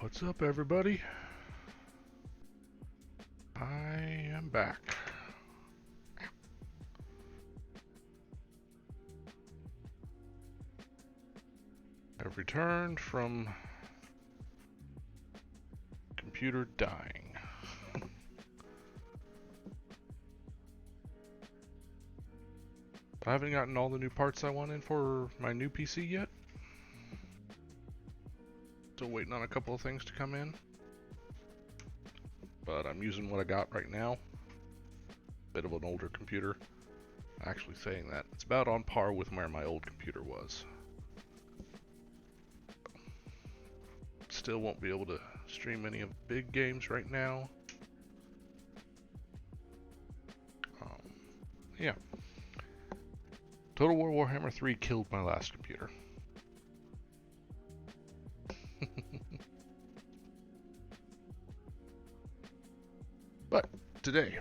What's up, everybody? I am back. I've returned from computer dying. I haven't gotten all the new parts I wanted for my new PC yet. Still waiting on a couple of things to come in. But I'm using what I got right now. Bit of an older computer. Actually saying that, it's about on par with where my old computer was. Still won't be able to stream any of the big games right now. Yeah. Total War Warhammer 3 killed my last computer. But today,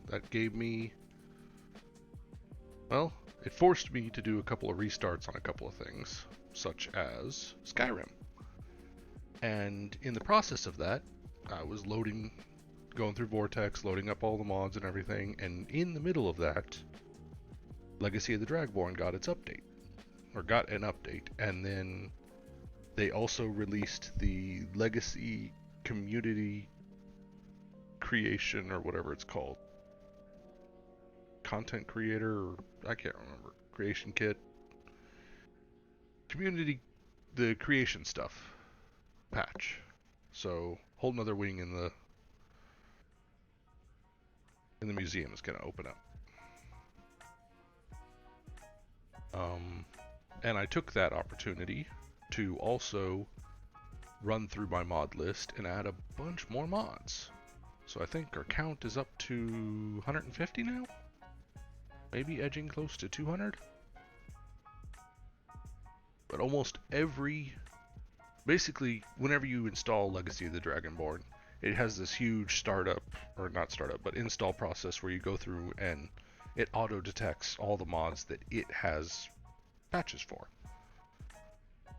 that gave me, well, it forced me to do a couple of restarts on a couple of things, such as Skyrim. And in the process of that, I was going through Vortex, loading up all the mods and everything, and in the middle of that, Legacy of the Dragonborn got an update, and then they also released the Legacy community creation, or whatever it's called. Content creator, or I can't remember. Creation kit. The creation stuff patch. So, whole nother wing in the museum is going to open up. And I took that opportunity to also run through my mod list and add a bunch more mods. So I think our count is up to 150 now? Maybe edging close to 200? But almost basically, whenever you install Legacy of the Dragonborn, it has this huge install process where you go through and it auto-detects all the mods that it has patches for.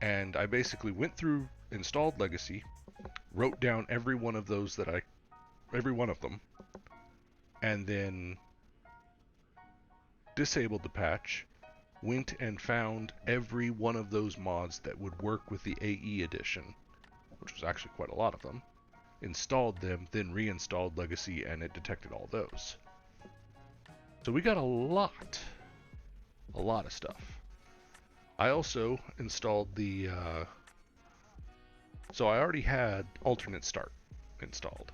And I basically went through, installed Legacy, wrote down every one of them, and then disabled the patch, went and found every one of those mods that would work with the AE edition, which was actually quite a lot of them, installed them, then reinstalled Legacy, and it detected all those. So we got a lot of stuff. I also installed so I already had alternate start installed,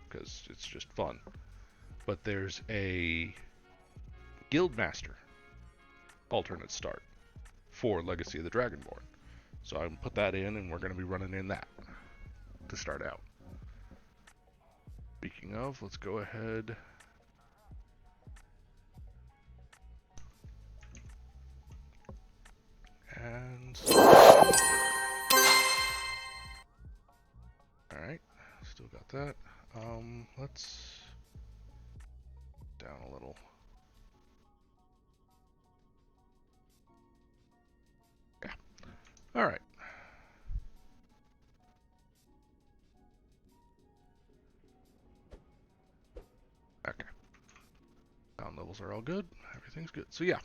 because it's just fun. But there's a Guildmaster alternate start for Legacy of the Dragonborn. So I put that in, and we're going to be running in that to start out. Speaking of, let's go ahead. And alright, still got that. Let's down a little. Yeah. Alright. Okay. Sound levels are all good. Everything's good. So yeah.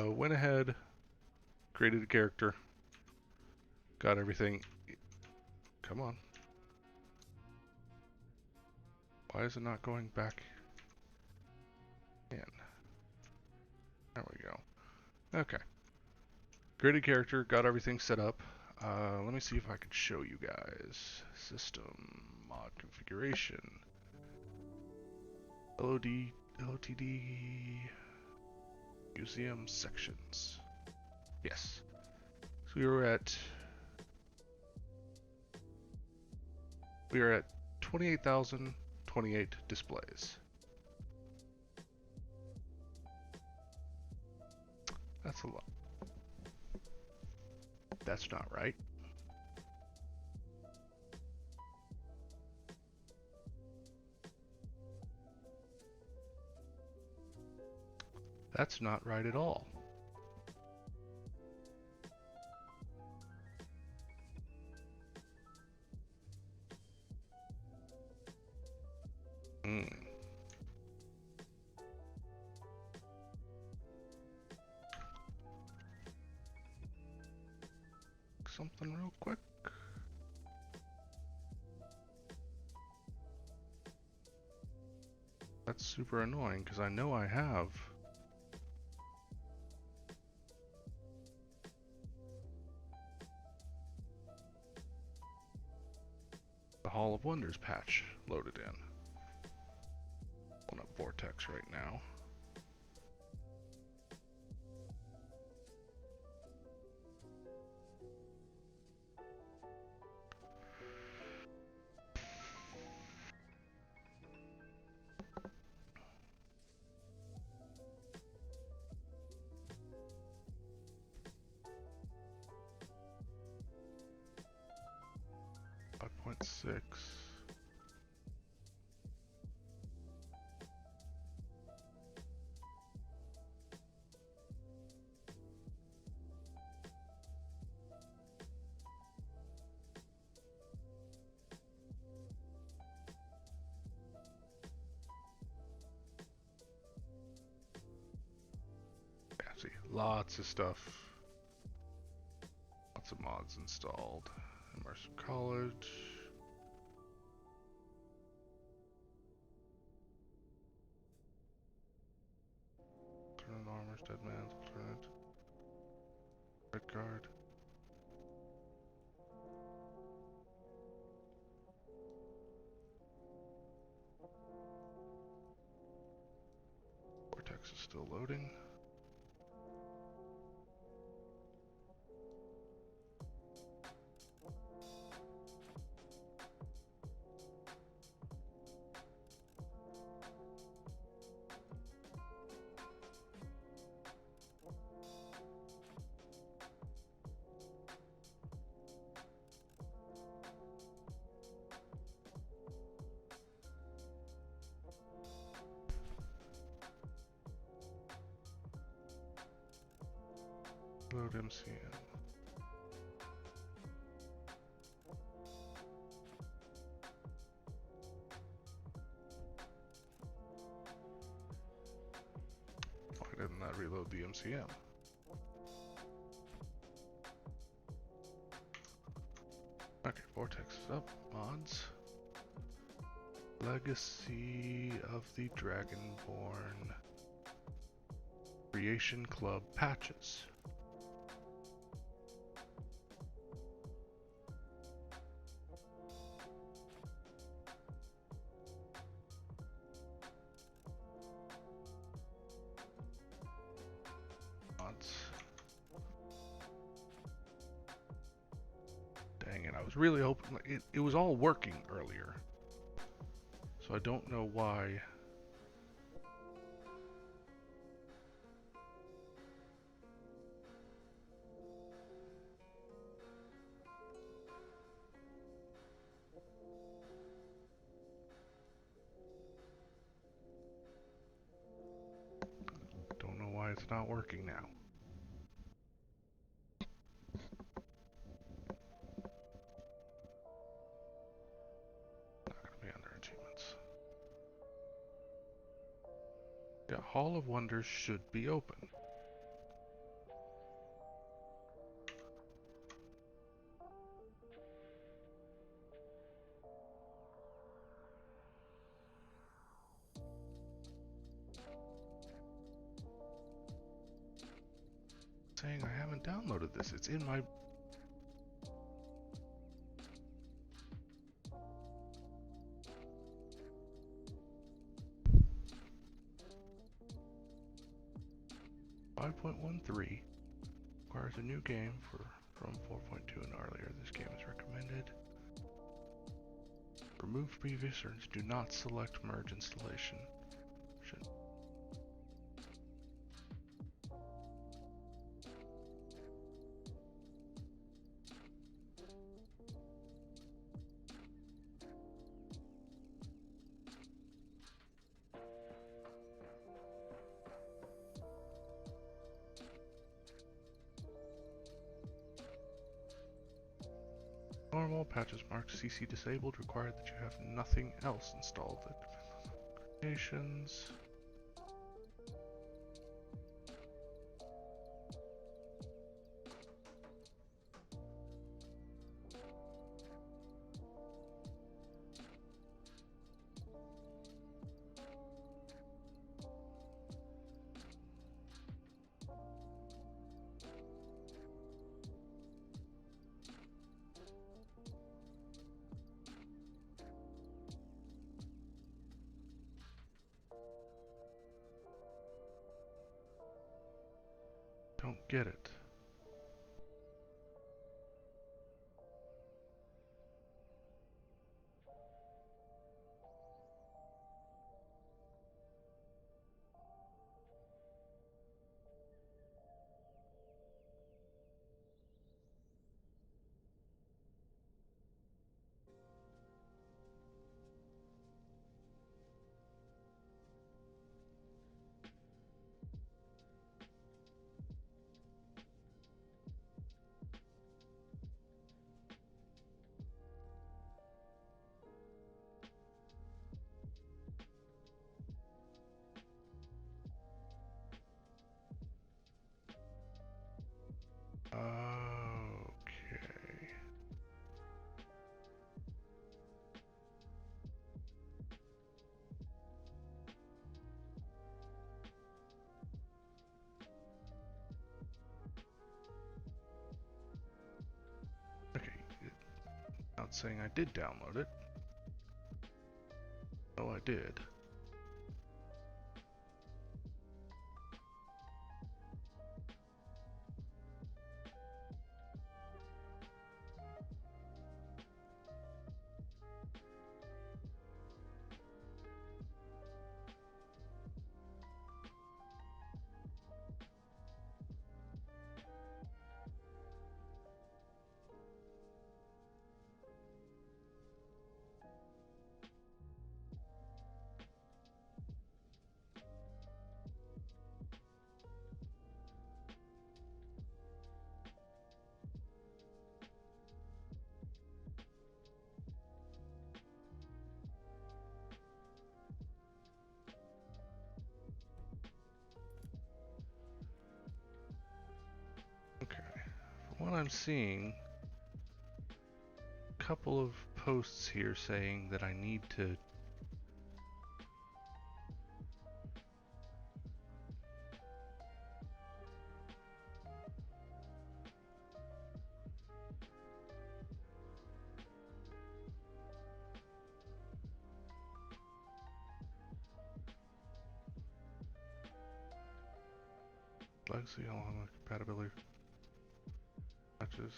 Went ahead, created a character, got everything. Come on. Why is it not going back in? There we go. Okay. Created character, got everything set up. Let me see if I can show you guys. System, mod configuration, LOD, LOTD, museum sections. Yes. So we are at 28,028 displays. That's a lot. That's not right. That's not right at all. Hmm. Something real quick. That's super annoying because I know I have the Hall of Wonders patch loaded in. Pulling up Vortex right now. .6. Yeah, see, lots of stuff. Lots of mods installed. Immersive College. Alternate Armors, Dead Man's Alternate. Red Guard. Vortex is still loading. Load MCN. Why didn't that reload the MCM? Okay, Vortex is up. Mods. Legacy of the Dragonborn. Creation Club patches. Dang it, I was really hoping it was all working earlier. So I don't know why. Don't know why it's not working now. Not gonna be under achievements. Yeah, Hall of Wonders should be open. Saying I haven't downloaded this. It's in my... .13 requires a new game from 4.2 and earlier. This game is recommended. Remove previous versions. Do not select merge installation. Normal patches marked CC disabled require that you have nothing else installed. Nations. Don't get it. Okay. Okay. Not saying I did download it. Oh, I did. Okay. From what I'm seeing, a couple of posts here saying that I need to legacy along with compatibility patches.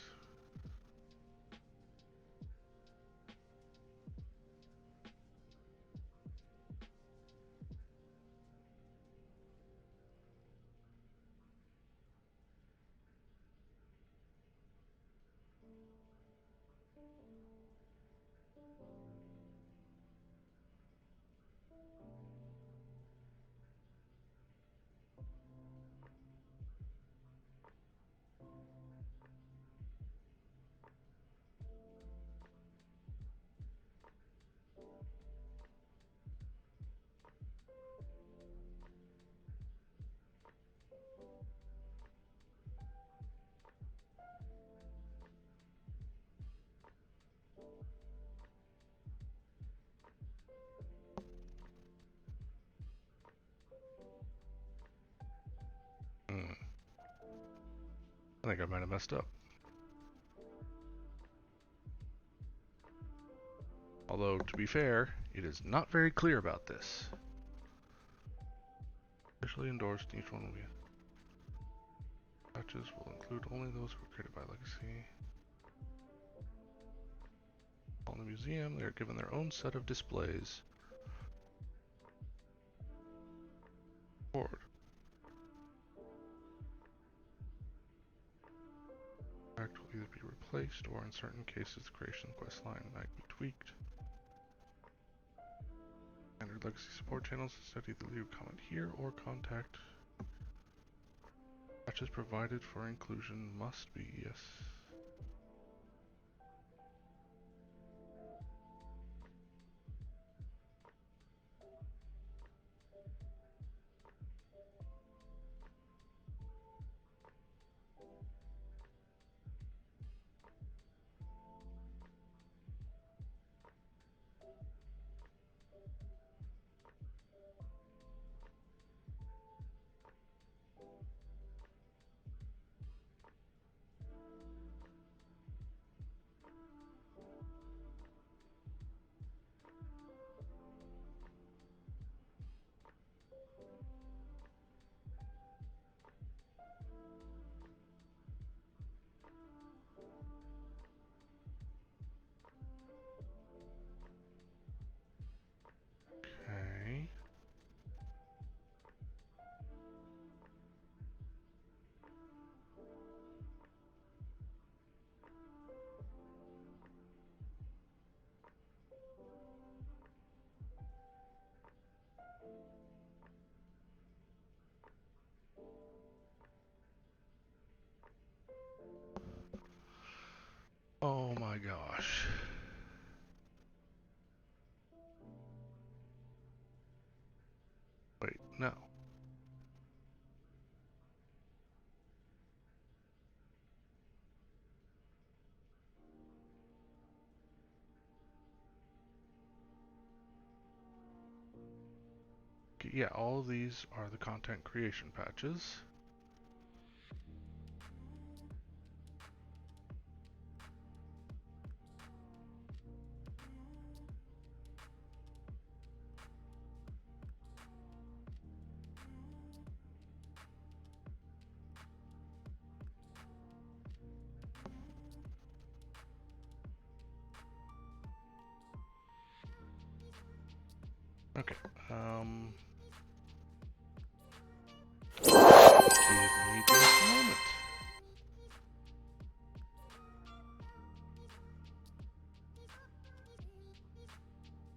Hmm. I think I might have messed up. Although, to be fair, it is not very clear about this. Officially endorsed, each one will be. Patches will include only those who were created by Legacy. All in the museum, they are given their own set of displays. Forward. Act will either be replaced, or in certain cases, the creation quest line might be tweaked. Standard Legacy support channels instead either leave a comment here or contact. Patches provided for inclusion must be yes. Oh my gosh. Wait, no. Okay, yeah, all of these are the content creation patches. Okay, give me just a moment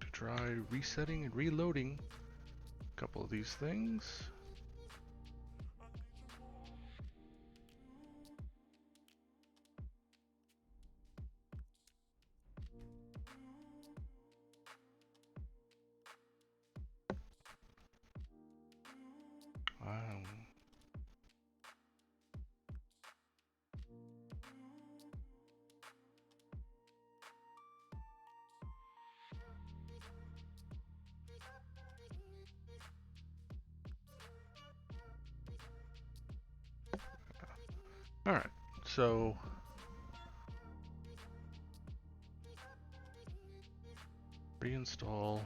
to try resetting and reloading a couple of these things. Um, Alright, so reinstall,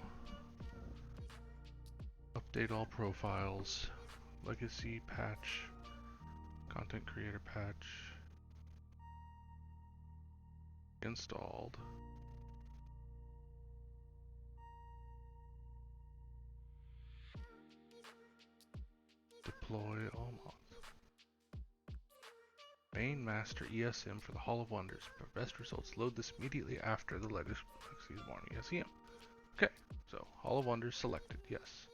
update all profiles, legacy patch, content creator patch, installed. Deploy all mods. Main master ESM for the Hall of Wonders. For best results, load this immediately after the legacy warning ESM. Okay, so Hall of Wonders selected, yes.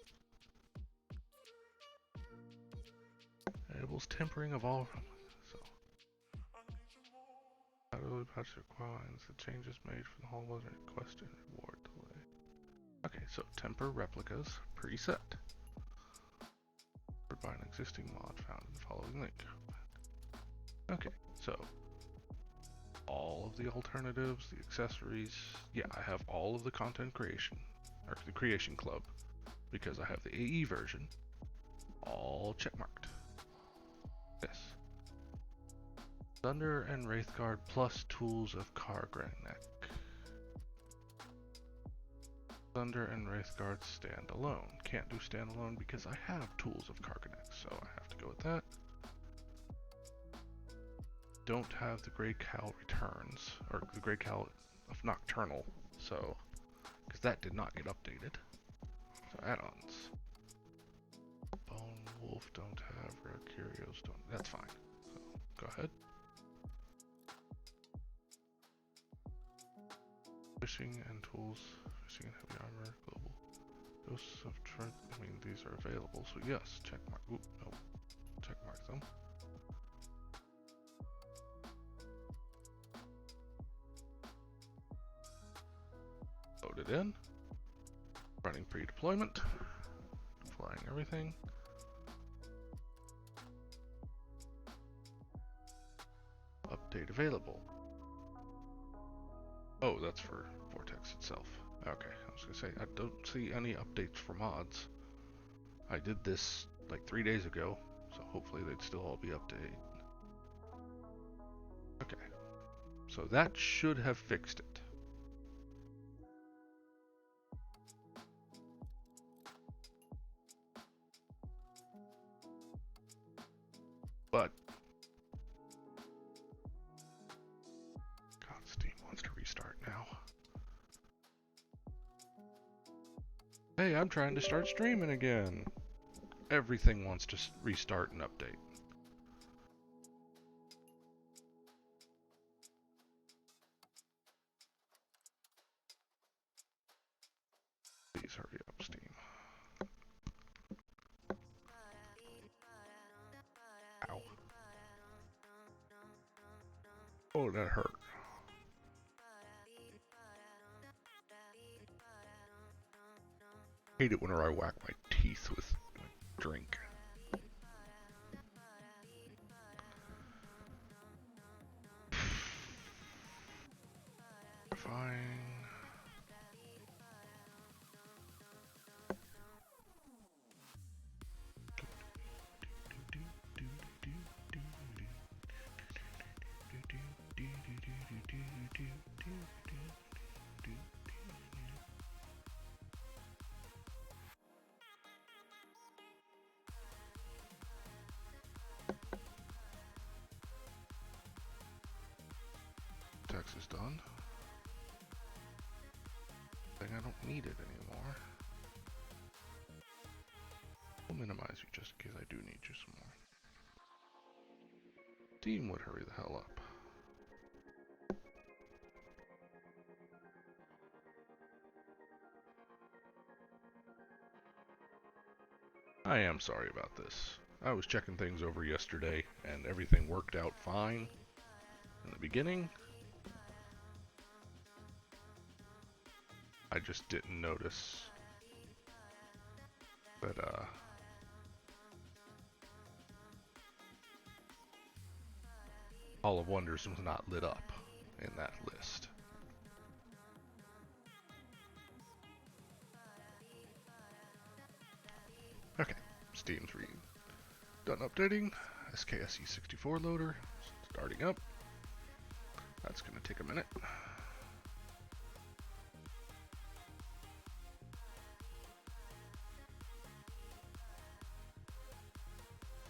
Enables tempering of all. So, how do we patch requirements? The changes made for the Hall of Wonders question reward delay. Okay, so temper replicas preset. By an existing mod found in the following link. Okay, so all of the alternatives, the accessories, yeah, I have all of the content creation, or the creation club, because I have the AE version, all checkmarked. Yes. Thunder and Wraithguard plus tools of Kargranek. Thunder and Wraithguard stand alone. Can't do standalone because I have tools of Karganek, so I have to go with that. Don't have the Grey Cowl returns, or the Grey Cowl of Nocturnal, so, because that did not get updated. So add-ons. Bone Wolf don't have, Rare Curios don't, that's fine. So, go ahead. Fishing and tools, fishing and heavy armor, global. Ghosts of Trent, I mean, these are available, so yes, check mark, oop, no, check mark them. Load it in. Running pre-deployment. Flying everything. Update available. Oh, that's for Vortex itself. Okay, I was gonna say, I don't see any updates for mods. I did this like 3 days ago, so hopefully they'd still all be updated. Okay, so that should have fixed it. But God, Steam wants to restart now. Hey, I'm trying to start streaming again. Everything wants to restart and update. Please hurry up, Steam. Ow. Oh, that hurt. Hate it whenever I whack my teeth with my drink. Fine. Text is done. I think I don't need it anymore. We'll minimize you just in case I do need you some more. Steam would hurry the hell up. I am sorry about this. I was checking things over yesterday and everything worked out fine in the beginning. I just didn't notice that Hall of Wonders was not lit up in that list. Okay, Steam's done updating. SKSE64 loader starting up. That's going to take a minute.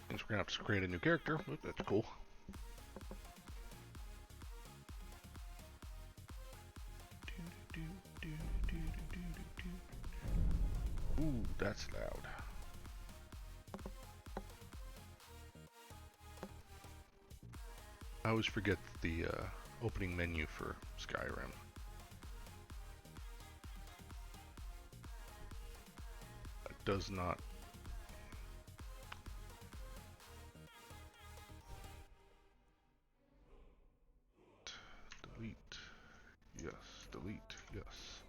Means we're going to have to create a new character. Look, that's cool. Ooh, that's loud. I always forget the opening menu for Skyrim. It does not. Delete. Yes. Delete. Yes.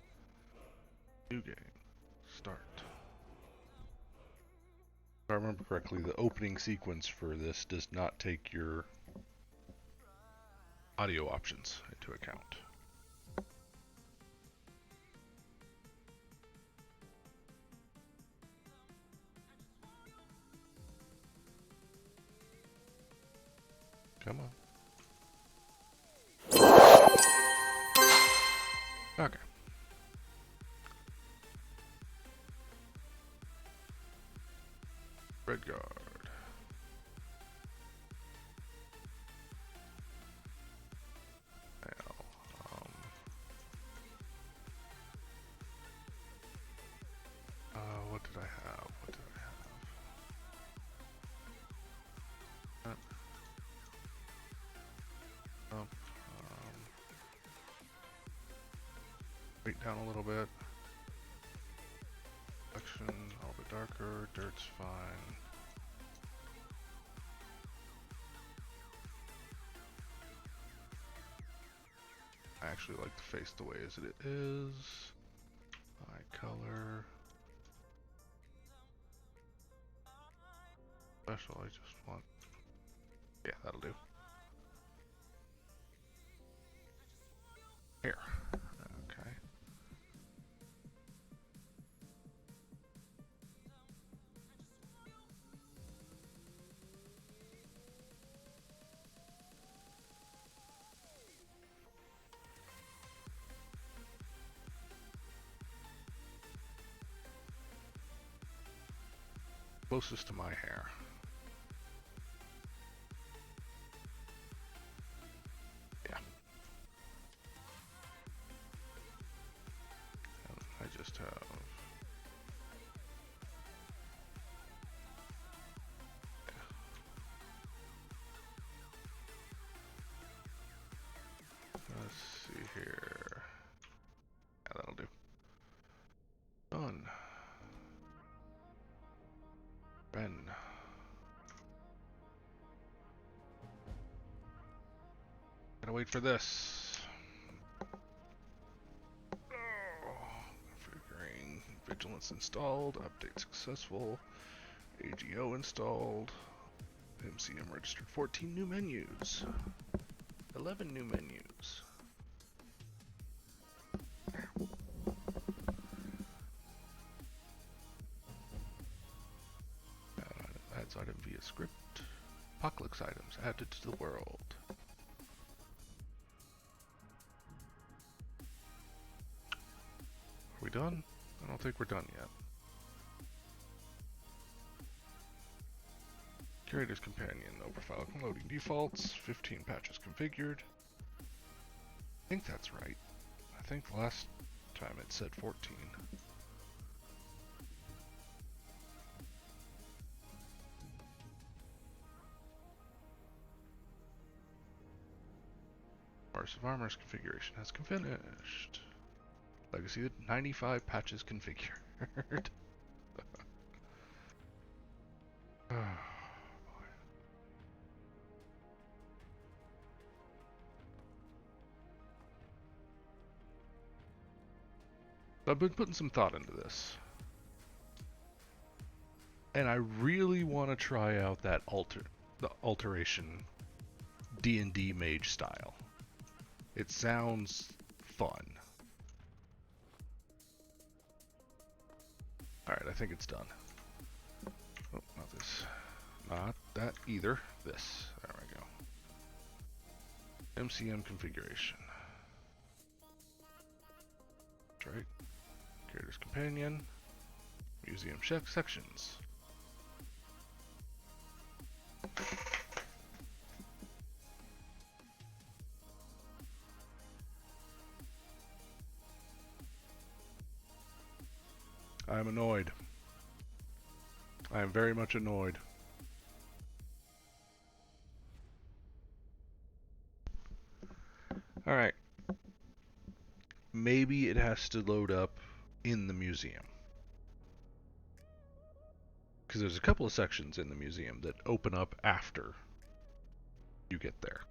New game. Start. If I remember correctly, the opening sequence for this does not take your audio options into account. Come on. Okay. Red guard. What did I have? What did I have? Weight down a little bit. Selection a little bit darker. Dirt's fine. I actually like the face the way as it is. Eye color. Special, I just want. Yeah, that'll do. Here. Okay. Closest to my hair. Yeah. And I just have. Let's see here. Yeah, that'll do. Done. Ben. Gotta wait for this. Oh, figuring Vigilance installed. Update successful. AGO installed. MCM registered 14 new menus. 11 new menus. Adds item via script. Apocalypse items added to the world. Are we done? I don't think we're done yet. Curator's Companion, no profile loading defaults, 15 patches configured. I think that's right. I think the last time it said 14. Immersive Armor's configuration has finished. Legacy 95 patches configured. Oh, boy. I've been putting some thought into this. And I really want to try out that alteration D&D mage style. It sounds fun. Alright, I think it's done. Oh, not this. Not that either. This. There we go. MCM configuration. That's right. Curator's Companion. Museum sections. I'm annoyed. I am very much annoyed. Alright. Maybe it has to load up in the museum. Because there's a couple of sections in the museum that open up after you get there.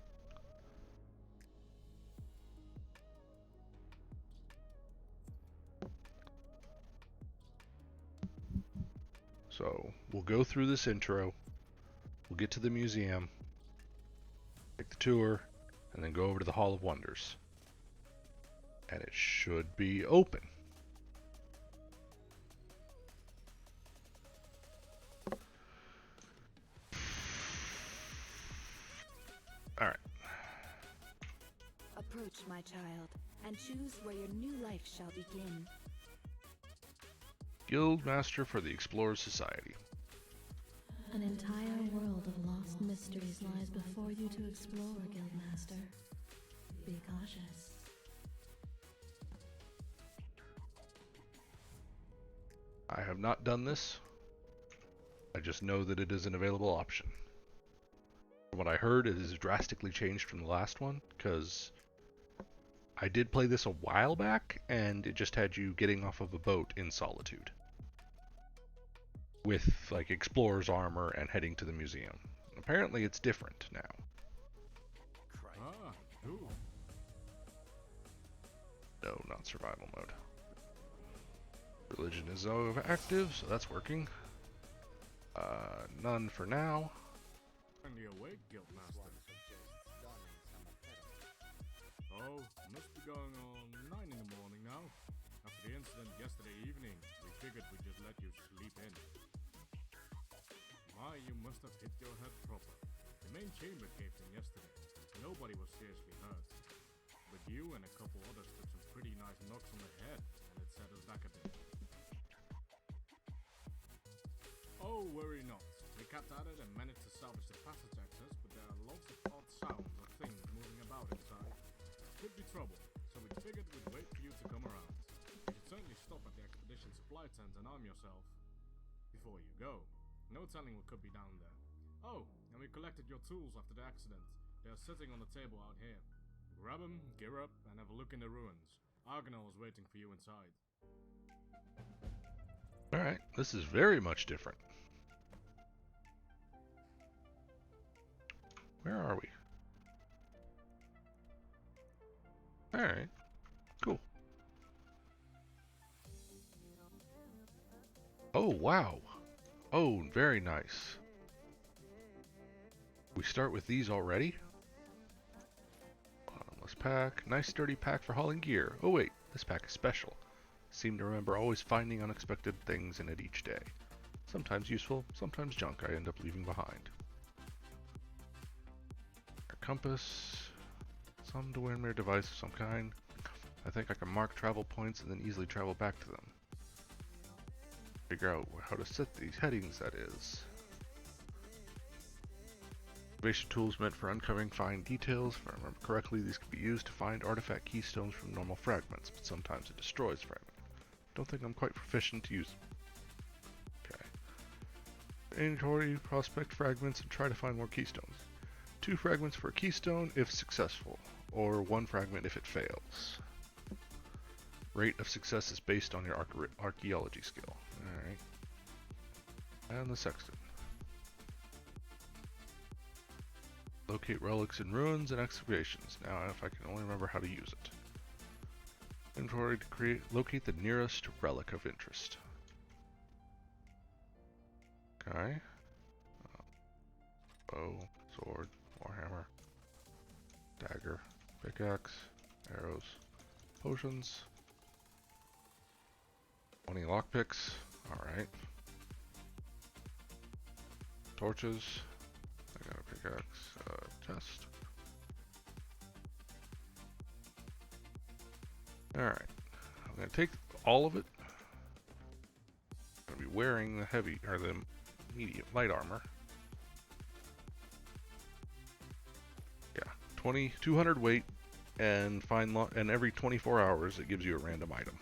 So we'll go through this intro, we'll get to the museum, take the tour, and then go over to the Hall of Wonders. And it should be open. Alright. Approach, my child, and choose where your new life shall begin. Guild Master for the Explorers Society. An entire world of lost mysteries lies before you to explore, Guildmaster. Be cautious. I have not done this. I just know that it is an available option. From what I heard, it is drastically changed from the last one, because I did play this a while back, and it just had you getting off of a boat in Solitude. With, like, explorer's armor and heading to the museum. Apparently it's different now. No, not survival mode. Religion is active, so that's working. None for now. Finally awake, Guildmaster. Oh, must be going on 9 in the morning now. After the incident yesterday evening, we figured we'd just let you sleep in. My, you must have hit your head proper. The main chamber caved in yesterday. Nobody was seriously hurt. But you and a couple others took some pretty nice knocks on the head, and it set us back a bit. Oh, worry not. We kept at it and managed to salvage the passage access, but there are lots of odd sounds of things moving about inside. Could be trouble, so we figured we'd wait for you to come around. You should certainly stop at the expedition supply tent and arm yourself. Before you go. No telling what could be down there. Oh, and we collected your tools after the accident. They are sitting on the table out here. Grab them, gear up, and have a look in the ruins. Argonel is waiting for you inside. Alright, this is very much different. Where are we? Alright, cool. Oh, wow. Oh, very nice. We start with these already? Bottomless pack. Nice sturdy pack for hauling gear. Oh wait, this pack is special. Seem to remember always finding unexpected things in it each day. Sometimes useful, sometimes junk I end up leaving behind. A compass. Some Dwayne device of some kind. I think I can mark travel points and then easily travel back to them. Figure out how to set these headings, that is. Excavation tools meant for uncovering fine details. If I remember correctly, these can be used to find artifact keystones from normal fragments, but sometimes it destroys fragments. Don't think I'm quite proficient to use them. Okay. Inventory, prospect fragments, and try to find more keystones. 2 fragments for a keystone if successful, or 1 fragment if it fails. Rate of success is based on your archaeology skill. Alright. And the sextant. Locate relics in ruins and excavations. Now, if I can only remember how to use it. Inventory to locate the nearest relic of interest. Okay. Bow, sword, warhammer, dagger, pickaxe, arrows, potions, 20 lockpicks. Alright. Torches. I got a pickaxe. Chest. Alright. I'm going to take all of it. I'm going to be wearing the heavy, or the medium, light armor. Yeah. 200 weight, and and every 24 hours it gives you a random item.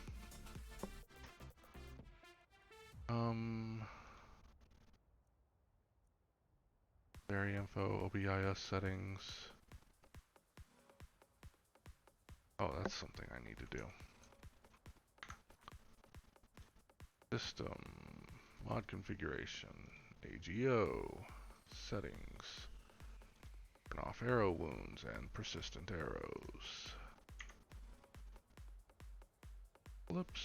Very info, OBIS settings. Oh, that's something I need to do. System, mod configuration, AGO, settings, turn off arrow wounds and persistent arrows. Flips,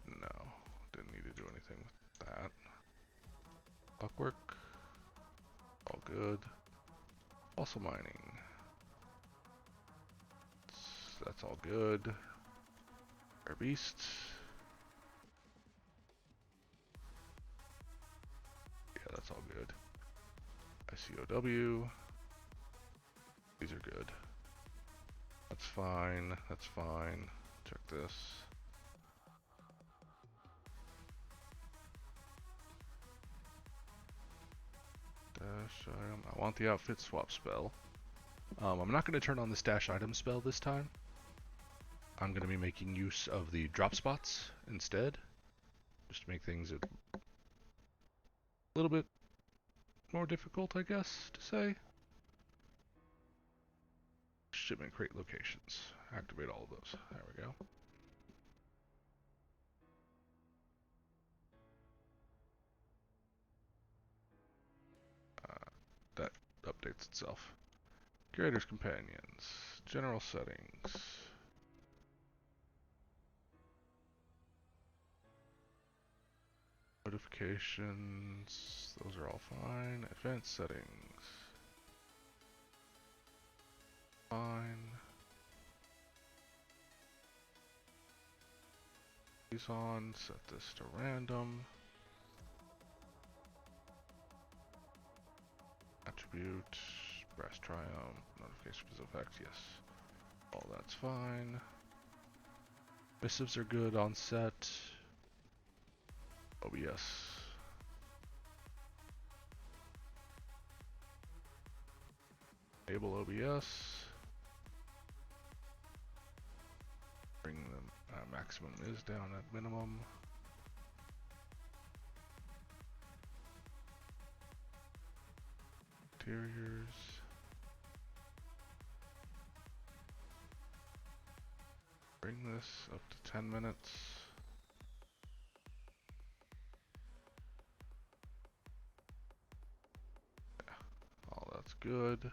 no, didn't need to do anything with that. Clockwork, all good. Also mining, that's all good. Air beasts. Yeah, that's all good. ICOW. These are good. That's fine. That's fine. Check this. Dash item. I want the outfit swap spell. I'm not going to turn on the stash item spell this time. I'm going to be making use of the drop spots instead. Just to make things a little bit more difficult, I guess, to say. Shipment crate locations. Activate all of those. There we go. That updates itself. Curator's companions. General settings. Notifications. Those are all fine. Advanced settings. Fine. These on. Set this to random. Attribute. Brass triumph. Notification effects. Yes. All that's fine. Missives are good on set. OBS. Enable OBS. Bring the maximum is down at minimum. Interiors. Bring this up to 10 minutes. Yeah, all that's good.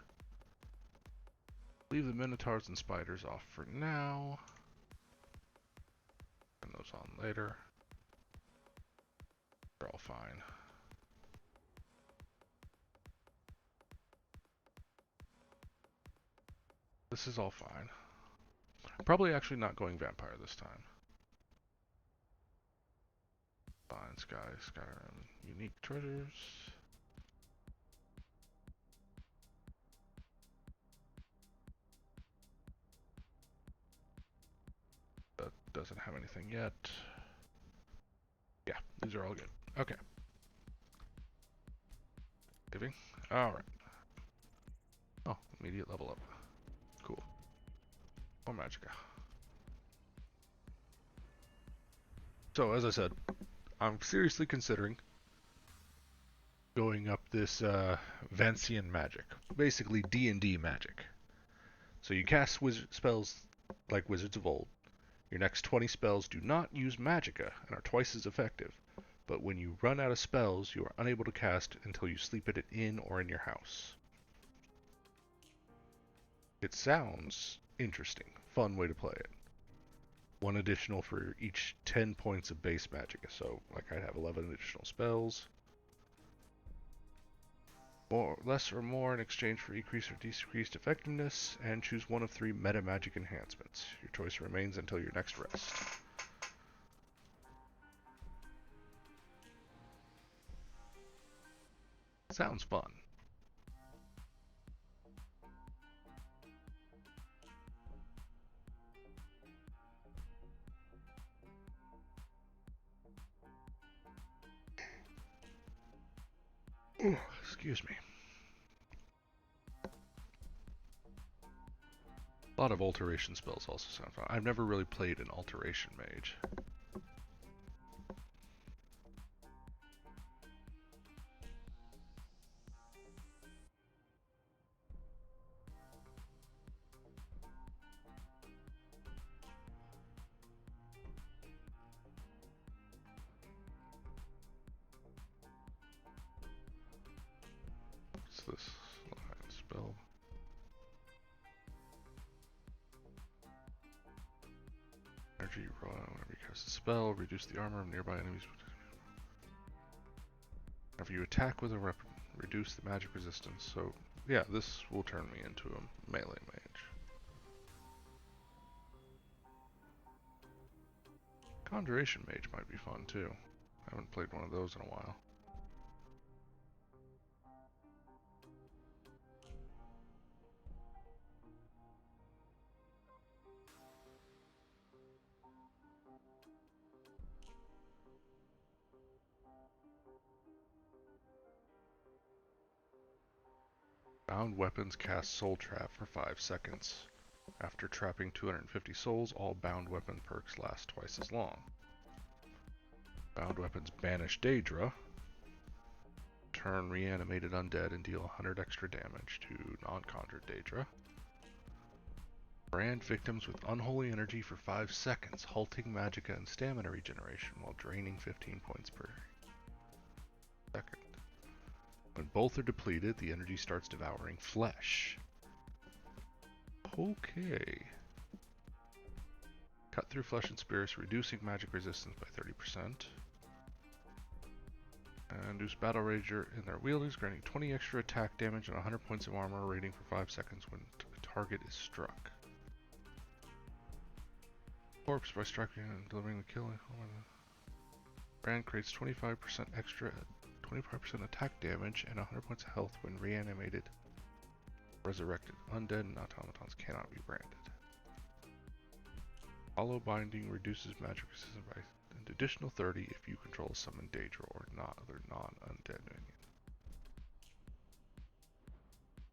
Leave the Minotaurs and Spiders off for now. Turn those on later. They're all fine. This is all fine. Probably actually not going vampire this time. Fine, Skyrim, unique treasures. That doesn't have anything yet. Yeah, these are all good. Okay. Giving. Alright. Oh, immediate level up. Cool. More Magicka. So, as I said, I'm seriously considering going up this Vancian magic. Basically D&D magic. So you cast spells like Wizards of old. Your next 20 spells do not use Magicka and are twice as effective. But when you run out of spells, you are unable to cast until you sleep at an inn or in your house. It sounds interesting. Fun way to play it. One additional for each 10 points of base Magicka. So, like, I'd have 11 additional spells. Less or more in exchange for increased or decreased effectiveness, and choose one of 3 meta magic enhancements. Your choice remains until your next rest. Sounds fun. Ooh, excuse me. A lot of alteration spells also sound fun. I've never really played an alteration mage. What's this spell? Energy roll out whenever you cast a spell, reduce the armor of nearby enemies. Whenever you attack with a weapon, reduce the magic resistance. So, yeah, this will turn me into a melee mage. Conjuration mage might be fun too. I haven't played one of those in a while. Bound weapons cast Soul Trap for 5 seconds. After trapping 250 souls, all bound weapon perks last twice as long. Bound weapons banish Daedra. Turn reanimated undead and deal 100 extra damage to non-conjured Daedra. Brand victims with unholy energy for 5 seconds, halting magicka and stamina regeneration while draining 15 points per second. When both are depleted, the energy starts devouring flesh. Okay. Cut through flesh and spirits, reducing magic resistance by 30%. And induce Battle Rager in their wielders, granting 20 extra attack damage and 100 points of armor, rating for 5 seconds when a target is struck. Corpse by striking and delivering the kill. Brand creates 25% extra 25% attack damage and 100 points of health when reanimated. Resurrected. Undead and automatons cannot be branded. Hollow Binding reduces magic resistance by an additional 30 if you control a summoned Daedra or not other non-undead minion.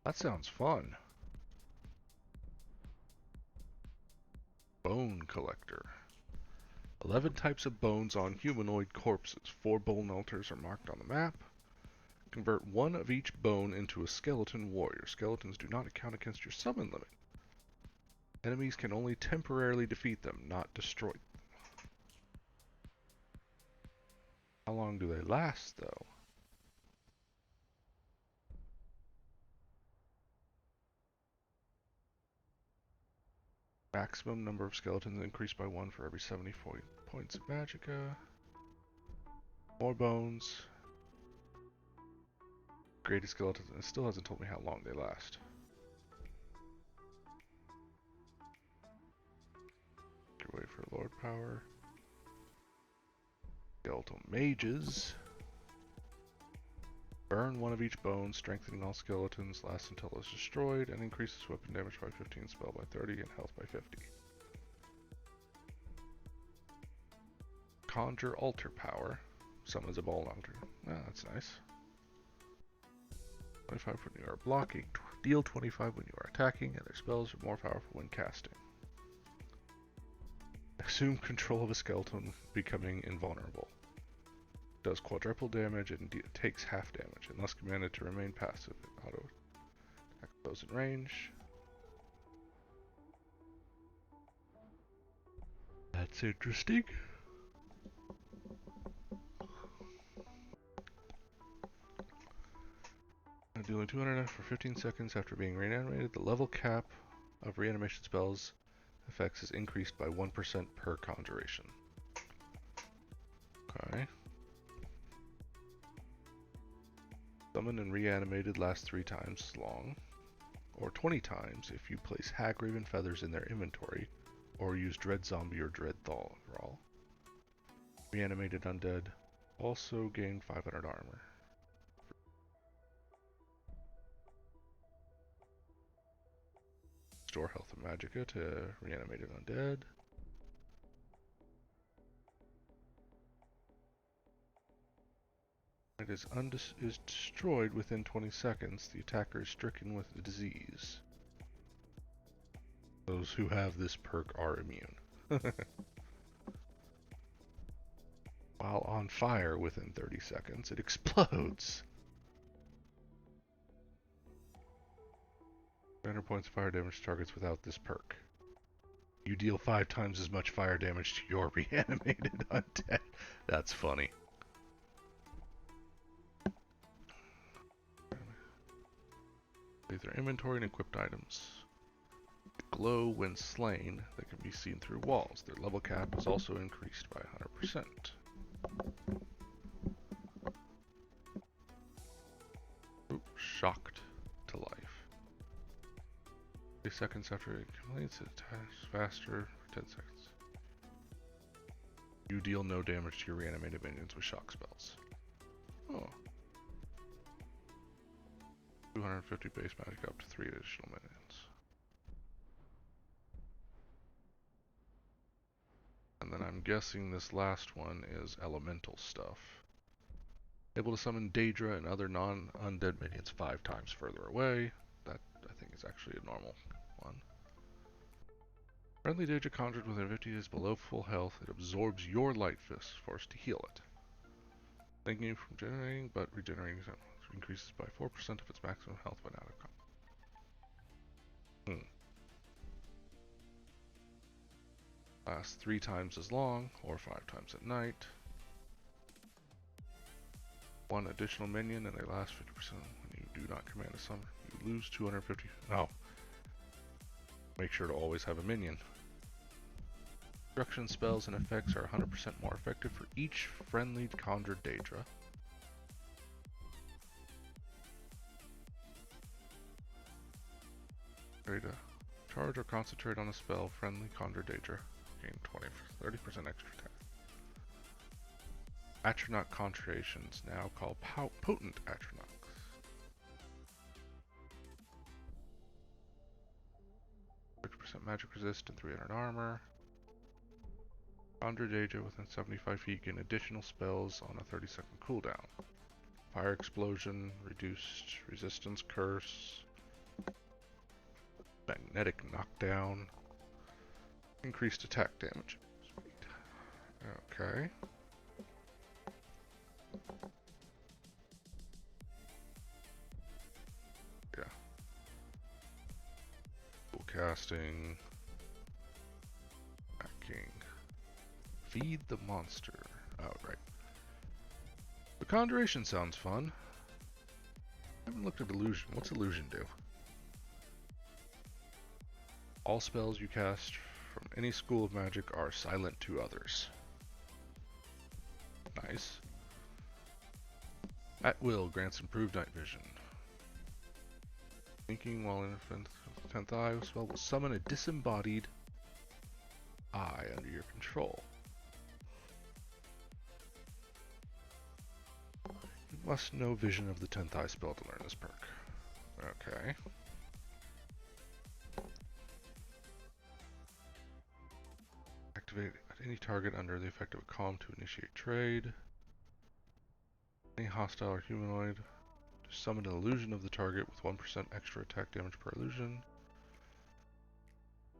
That sounds fun. Bone Collector. 11 types of bones on humanoid corpses. 4 bone altars are marked on the map. Convert 1 of each bone into a skeleton warrior. Skeletons do not count against your summon limit. Enemies can only temporarily defeat them, not destroy them. How long do they last, though? Maximum number of skeletons increased by 1 for every 70 points of magicka. More bones. Greatest skeletons. It still hasn't told me how long they last. Wait for Lord Power. Skeletal Mages. Burn one of each bone, strengthening all skeletons, lasts until it is destroyed, and increases weapon damage by 15, spell by 30, and health by 50. Conjure Altar Power. Summons a ball altar. Ah, that's nice. 25 when you are blocking, deal 25 when you are attacking, and their spells are more powerful when casting. Assume control of a skeleton, becoming invulnerable. Does quadruple damage and takes half damage, unless commanded to remain passive. It auto attack those in range. That's interesting. Dealing 200 for 15 seconds after being reanimated. The level cap of reanimation spells effects is increased by 1% per conjuration. Okay. Summoned and reanimated lasts 3 times as long, or 20 times if you place Hagraven feathers in their inventory, or use Dread Zombie or Dread Thrall. Reanimated undead also gain 500 armor. Store health and magicka to reanimated undead. It is destroyed within 20 seconds. The attacker is stricken with the disease. Those who have this perk are immune. While on fire within 30 seconds, it explodes. 300 points of fire damage to targets without this perk. You deal 5 times as much fire damage to your reanimated undead. That's funny. Their inventory and equipped items. Glow when slain that can be seen through walls. Their level cap is also increased by 100%. Oops, shocked to life. 30 seconds after it completes, it attacks faster for 10 seconds. You deal no damage to your reanimated minions with shock spells. Oh. 250 base magic up to 3 additional minions. And then I'm guessing this last one is elemental stuff. Able to summon Daedra and other non-undead minions 5 times further away. That, I think, is actually a normal one. Friendly Daedra conjured within 50 is below full health. It absorbs your light fist, forced to heal it. Thanking you from generating, but regenerating increases by 4% of its maximum health when out of combat. Lasts 3 times as long, or 5 times at night. 1 additional minion, and they last 50% when you do not command a summon. You lose 250. Oh. Make sure to always have a minion. Destruction spells and effects are 100% more effective for each friendly conjured Daedra. Ready to charge or concentrate on a spell, friendly conjured Daedra. Gain 30% extra attack. Atronach conjurations, now called potent Atronachs. % magic resist and 300 armor. Conjure Daedra within 75 feet gain additional spells on a 30-second cooldown. Fire explosion, reduced resistance curse, magnetic knockdown, increased attack damage. Sweet. Okay. Yeah. Full casting. Hacking. Feed the monster. Oh, right. The conjuration sounds fun. I haven't looked at illusion. What's illusion do? All spells you cast from any school of magic are silent to others. Nice. At will grants improved night vision. Thinking while in the 10th eye spell will summon a disembodied eye under your control. You must know vision of the 10th eye spell to learn this perk. Okay. Activate at any target under the effect of a calm to initiate trade. Any hostile or humanoid. To summon an illusion of the target with 1% extra attack damage per illusion.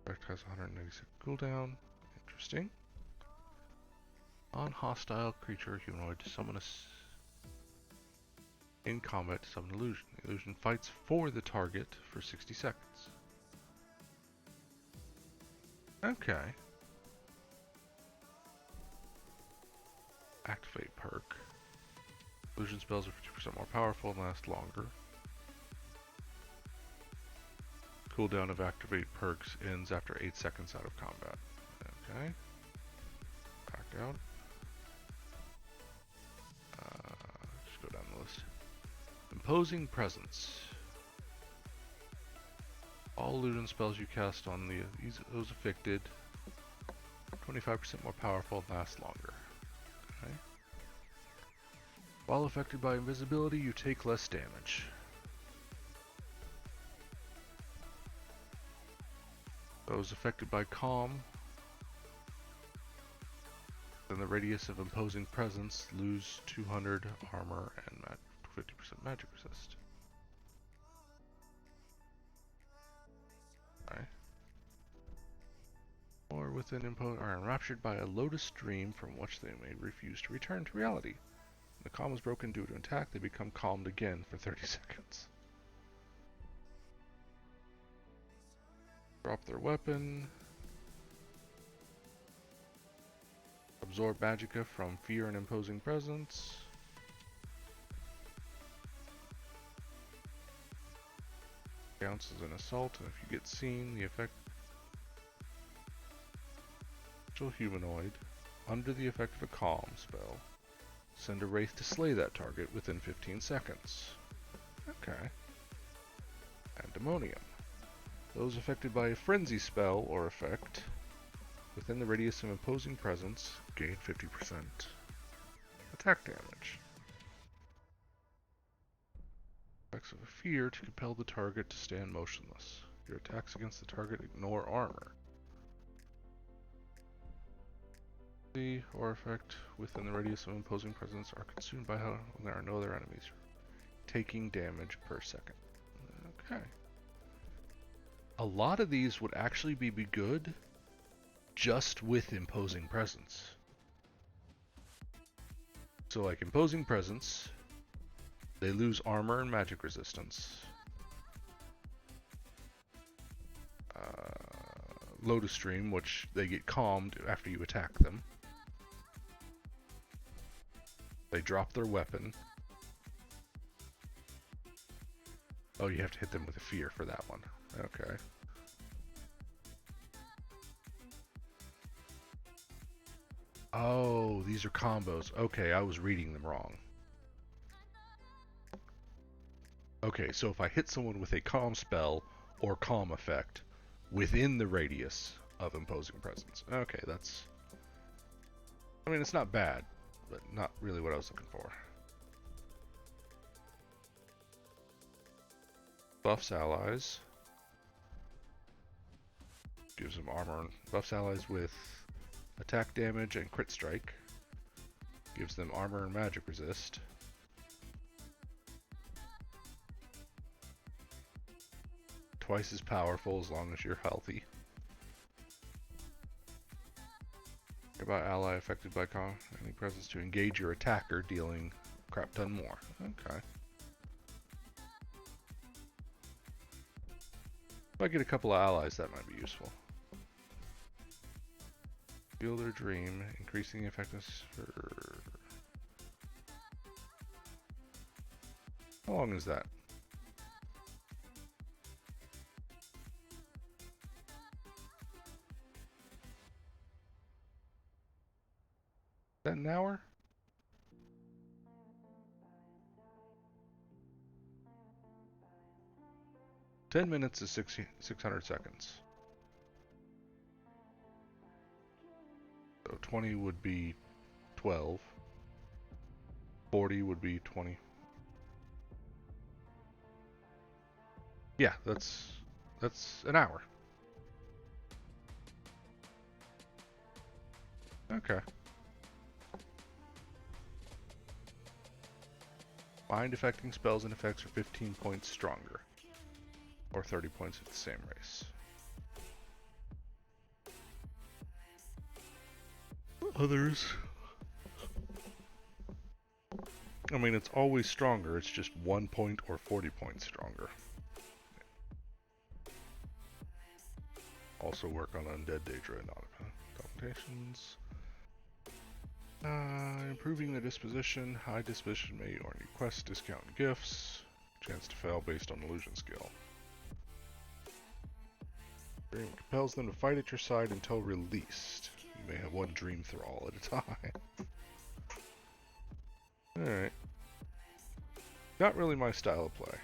Effect has 196 cooldown. Interesting. On hostile creature or humanoid to summon in combat to summon an illusion. The illusion fights for the target for 60 seconds. Okay. Activate perk. Illusion spells are 50% more powerful and last longer. Cooldown of activate perks ends after 8 seconds out of combat. Okay. Back out. Just go down the list. Imposing Presence. All illusion spells you cast on those affected 25% more powerful and last longer. Okay. While affected by invisibility, you take less damage. Those affected by calm, in the radius of imposing presence, lose 200 armor and 50% magic resist. Okay. Or within are enraptured by a lotus stream from which they may refuse to return to reality. When the calm is broken due to an attack, they become calmed again for 30 seconds. Drop their weapon. Absorb magicka from fear and imposing presence. Counts as an assault, and if you get seen, the effect humanoid under the effect of a calm spell. Send a wraith to slay that target within 15 seconds. Okay. Pandemonium. Those affected by a frenzy spell or effect within the radius of imposing presence gain 50% attack damage. Effects of a fear to compel the target to stand motionless. Your attacks against the target ignore armor. Or effect within the radius of imposing presence are consumed by when there are no other enemies, taking damage per second. Okay. A lot of these would actually be good just with imposing presence. So like imposing presence, they lose armor and magic resistance. Lotus Stream, which they get calmed after you attack them. They drop their weapon. Oh, you have to hit them with a fear for that one. Okay. Oh, these are combos. Okay, I was reading them wrong. Okay, so if I hit someone with a calm spell or calm effect within the radius of imposing presence. Okay, that's... I mean, it's not bad, but not really what I was looking for. Buffs allies. Gives them armor and buffs allies with attack damage and crit strike. Gives them armor and magic resist. Twice as powerful as long as you're healthy. About ally affected by any presence to engage your attacker, dealing crap ton more. Okay. If I get a couple of allies, that might be useful. Feel their dream, increasing the effectiveness for... How long is that? Is that an hour? 10 minutes is 600 seconds. So 20 would be 12. 40 would be 20. Yeah, that's an hour. Okay. Mind affecting spells and effects are 15 points stronger. Or 30 points at the same race. Others. I mean, it's always stronger, it's just 1 point or 40 points stronger. Also work on Undead Daedra and augmentations. Improving the disposition. High disposition may earn you quests, discount gifts. Chance to fail based on illusion skill. Dream compels them to fight at your side until released. You may have one dream thrall at a time. Alright. Not really my style of play.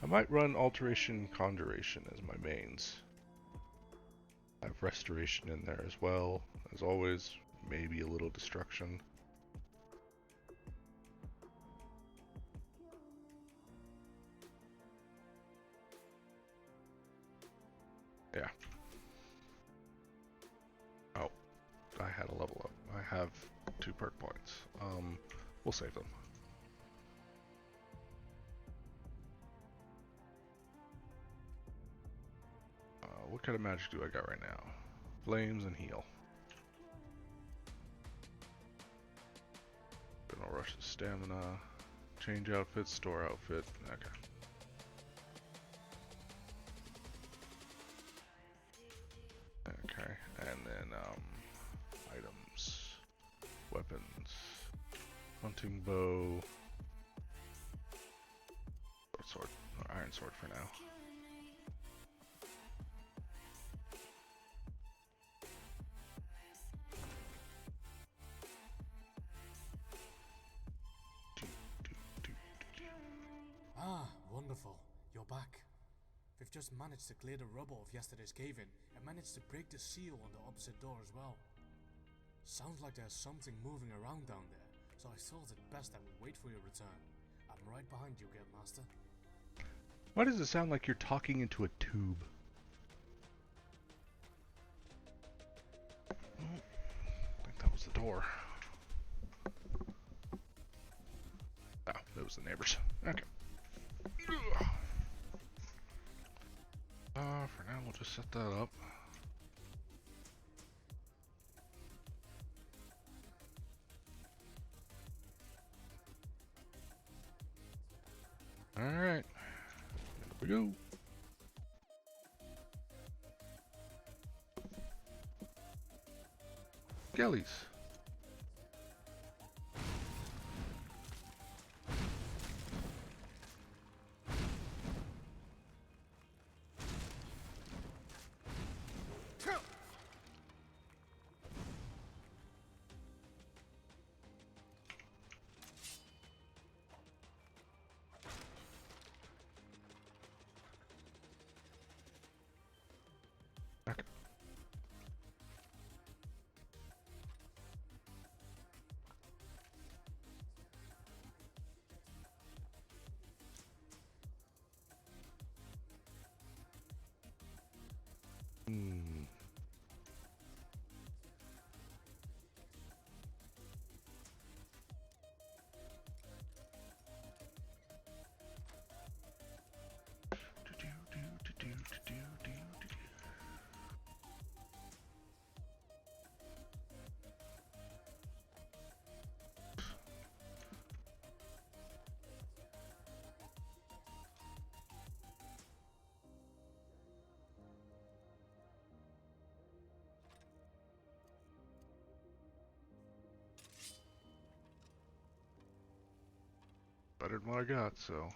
I might run Alteration Conjuration as my mains. I have Restoration in there as well. As always, maybe a little Destruction. Yeah. Oh, I had a level up. I have 2 perk points. We'll save them. What kind of magic do I got right now? Flames and heal. Then I'll rush the stamina. Change outfit, store outfit. Okay. Okay, and then items, weapons, hunting bow, sword, or iron sword for now. Ah, wonderful. You're back. We've just managed to clear the rubble of yesterday's cave-in and managed to break the seal on the opposite door as well. Sounds like there's something moving around down there, so I thought it best I would wait for your return. I'm right behind you, Guildmaster. Why does it sound like you're talking into a tube? Oh, I think that was the door. Oh, that was the neighbors. Okay. For now, we'll just set that up. Alright. Here we go. Skellies. Okay. Better than what I got, so.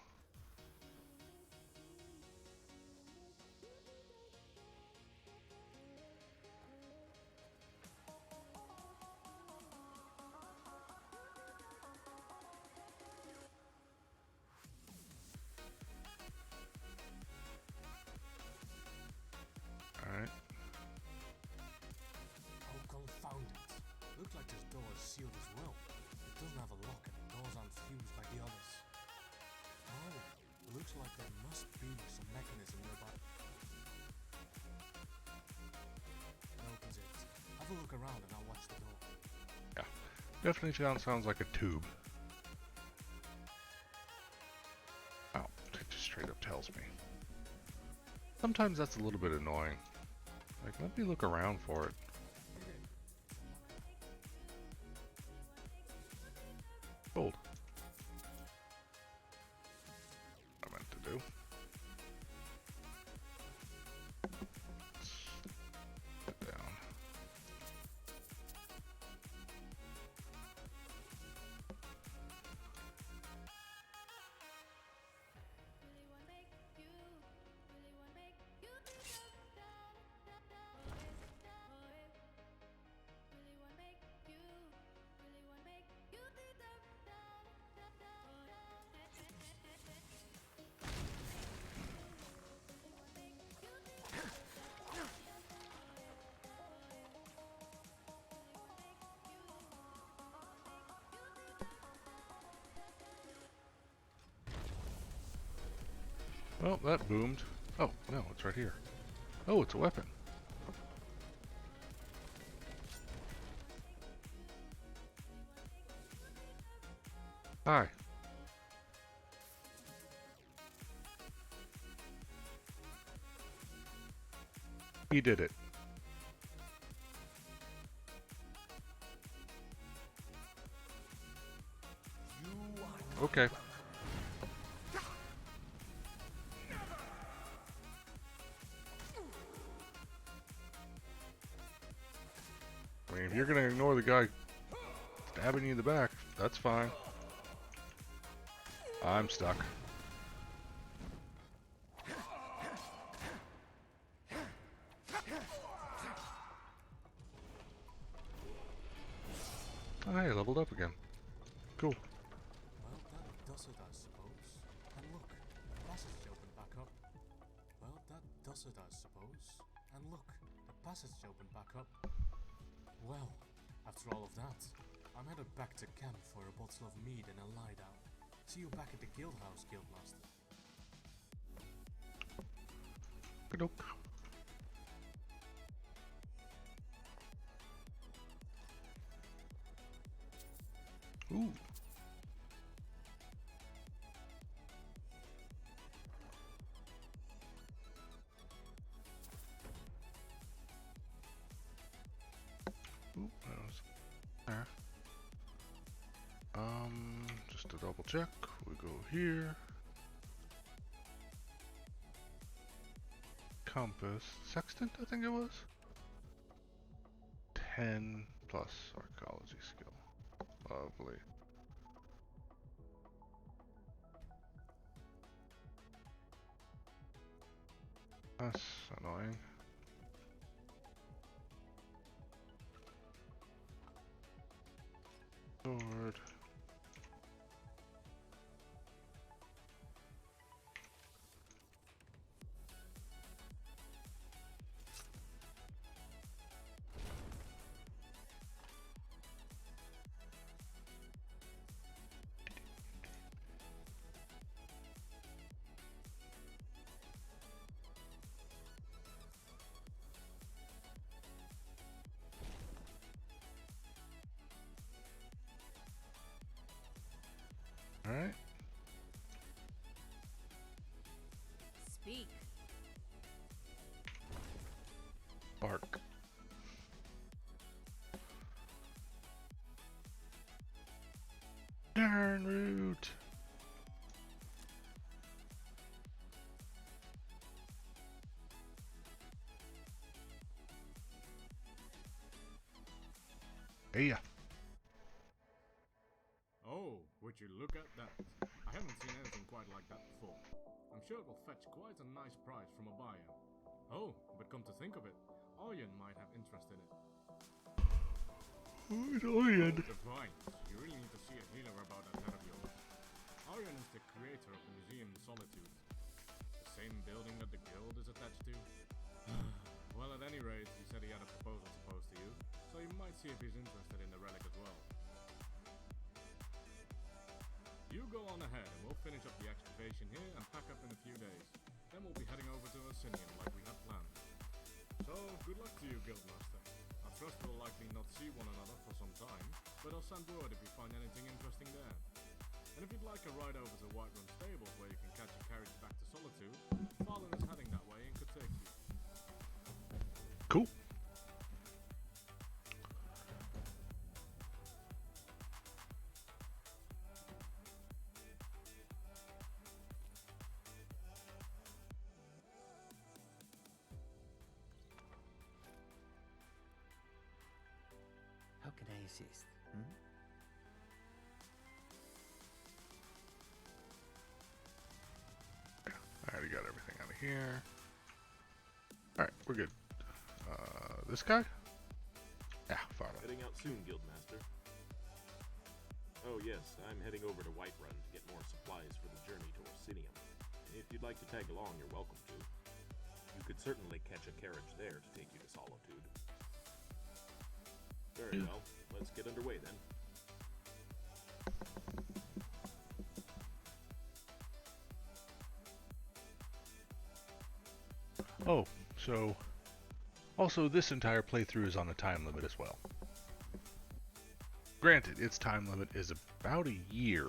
looks like this door is sealed as well. It doesn't have a lock and the doors aren't fused like the others. Oh, it looks like there must be some mechanism nearby. It opens it. Have a look around and I'll watch the door. Yeah, definitely sounds like a tube. Oh, it just straight up tells me. Sometimes that's a little bit annoying. Like, let me look around for it. Gold. I meant to do. Put it down. Well, that boomed. Oh, no, it's right here. Oh, it's a weapon. Hi. He did it. Okay. I mean, if you're gonna ignore the guy stabbing you in the back, that's fine. I'm stuck. Oh, hey, leveled up again. Cool. Well, that does it, I suppose. And look, the passage opened back up. Well, that does it, I suppose. And look, the passage opened back up. Well, after all of that, I'm headed back to camp for a bottle of mead and a lie down. See you back at the guild house, Guildmaster. Good. Ooh. Ooh, that was there. Just to double check, we go here. Compass, sextant, I think it was. 10 plus archaeology skill. Lovely. That's annoying. Sword. Alright. Speak. Bark. Darn root. Hey ya. Oh, would you look at that? I haven't seen anything quite like that before. I'm sure it will fetch quite a nice price from a buyer. Oh, but come to think of it, Aryan might have interest in it. Who's Orion? Divine, you really need to see a healer about that head of yours. Aryan is the creator of the Museum Solitude. The same building that the guild is attached to. Well, at any rate, he said he had a proposal to pose to you, so he might see if he's interested in the relic as well. You go on ahead and we'll finish up the excavation here and pack up in a few days. Then we'll be heading over to Orsinium like we had planned. So, good luck to you, Guildmaster. I trust we'll likely not see one another for some time, but I'll send word if we find anything interesting there. And if you'd like a ride over to Whiterun Stables where you can catch a carriage back to Solitude, Farland is heading that way and could take you. Cool. How can I assist? I already got everything out of here. Alright, we're good. This guy? Yeah, Farland. Heading out soon, Guildmaster. Oh yes, I'm heading over to Whiterun to get more supplies for the journey to Orsinium. If you'd like to tag along, you're welcome to. You could certainly catch a carriage there to take you to Solitude. Very well, let's get underway then. Oh, so also this entire playthrough is on a time limit as well. Granted, its time limit is about a year,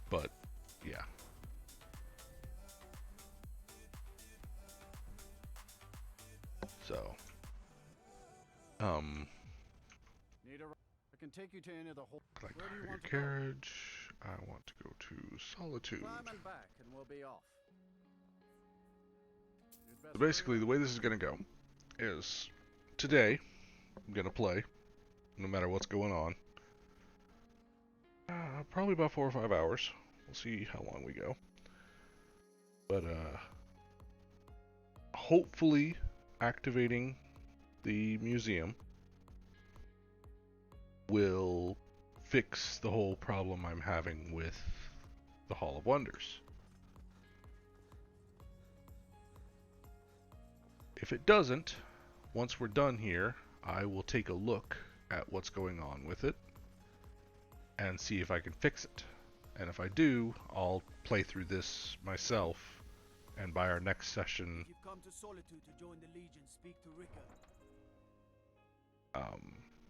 but yeah. So, Need a I can take you to any of the whole. like Where do you your want to carriage. I want to go to Solitude. go? Climb and back, and we'll be off. You'd best So basically, the way this is going to go is today I'm going to play, no matter what's going on. Probably about 4 or 5 hours. We'll see how long we go. But hopefully activating the museum will fix the whole problem I'm having with the Hall of Wonders. If it doesn't, once we're done here, I will take a look at what's going on with it and see if I can fix it. And if I do, I'll play through this myself, and by our next session, You've come to Solitude to join the Legion, speak to Rika.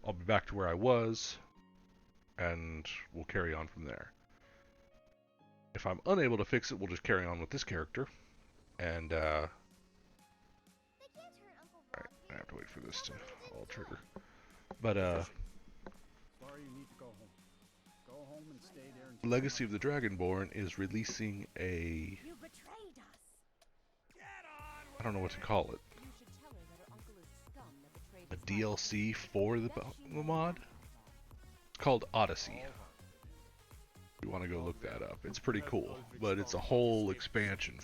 I'll be back to where I was, and we'll carry on from there. If I'm unable to fix it, we'll just carry on with this character, and alright, I have to wait for this to all trigger. But Sorry, you need to go home. Go home and stay there until Legacy of the Dragonborn is releasing a, You betrayed us. I don't know what to call it, You should tell her that her uncle is scum that betrayed a his wife. DLC for the mod. It's called Odyssey. You want to go look that up. It's pretty cool, but it's a whole expansion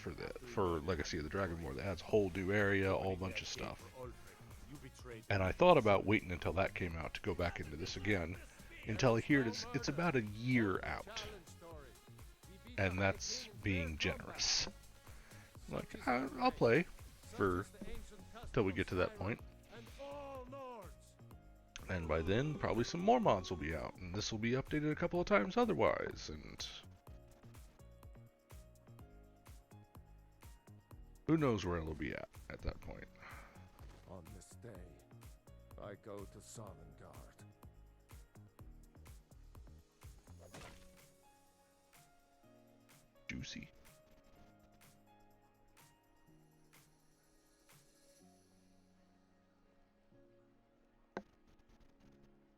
for Legacy of the Dragonborn that adds a whole new area, a whole bunch of stuff. And I thought about waiting until that came out to go back into this again, until I hear it's about a year out, and that's being generous. Like, I'll play for till we get to that point. And by then, probably some more mods will be out, and this will be updated a couple of times otherwise, and who knows where it'll be at that point. On this day, I go to Sovngarde. Juicy.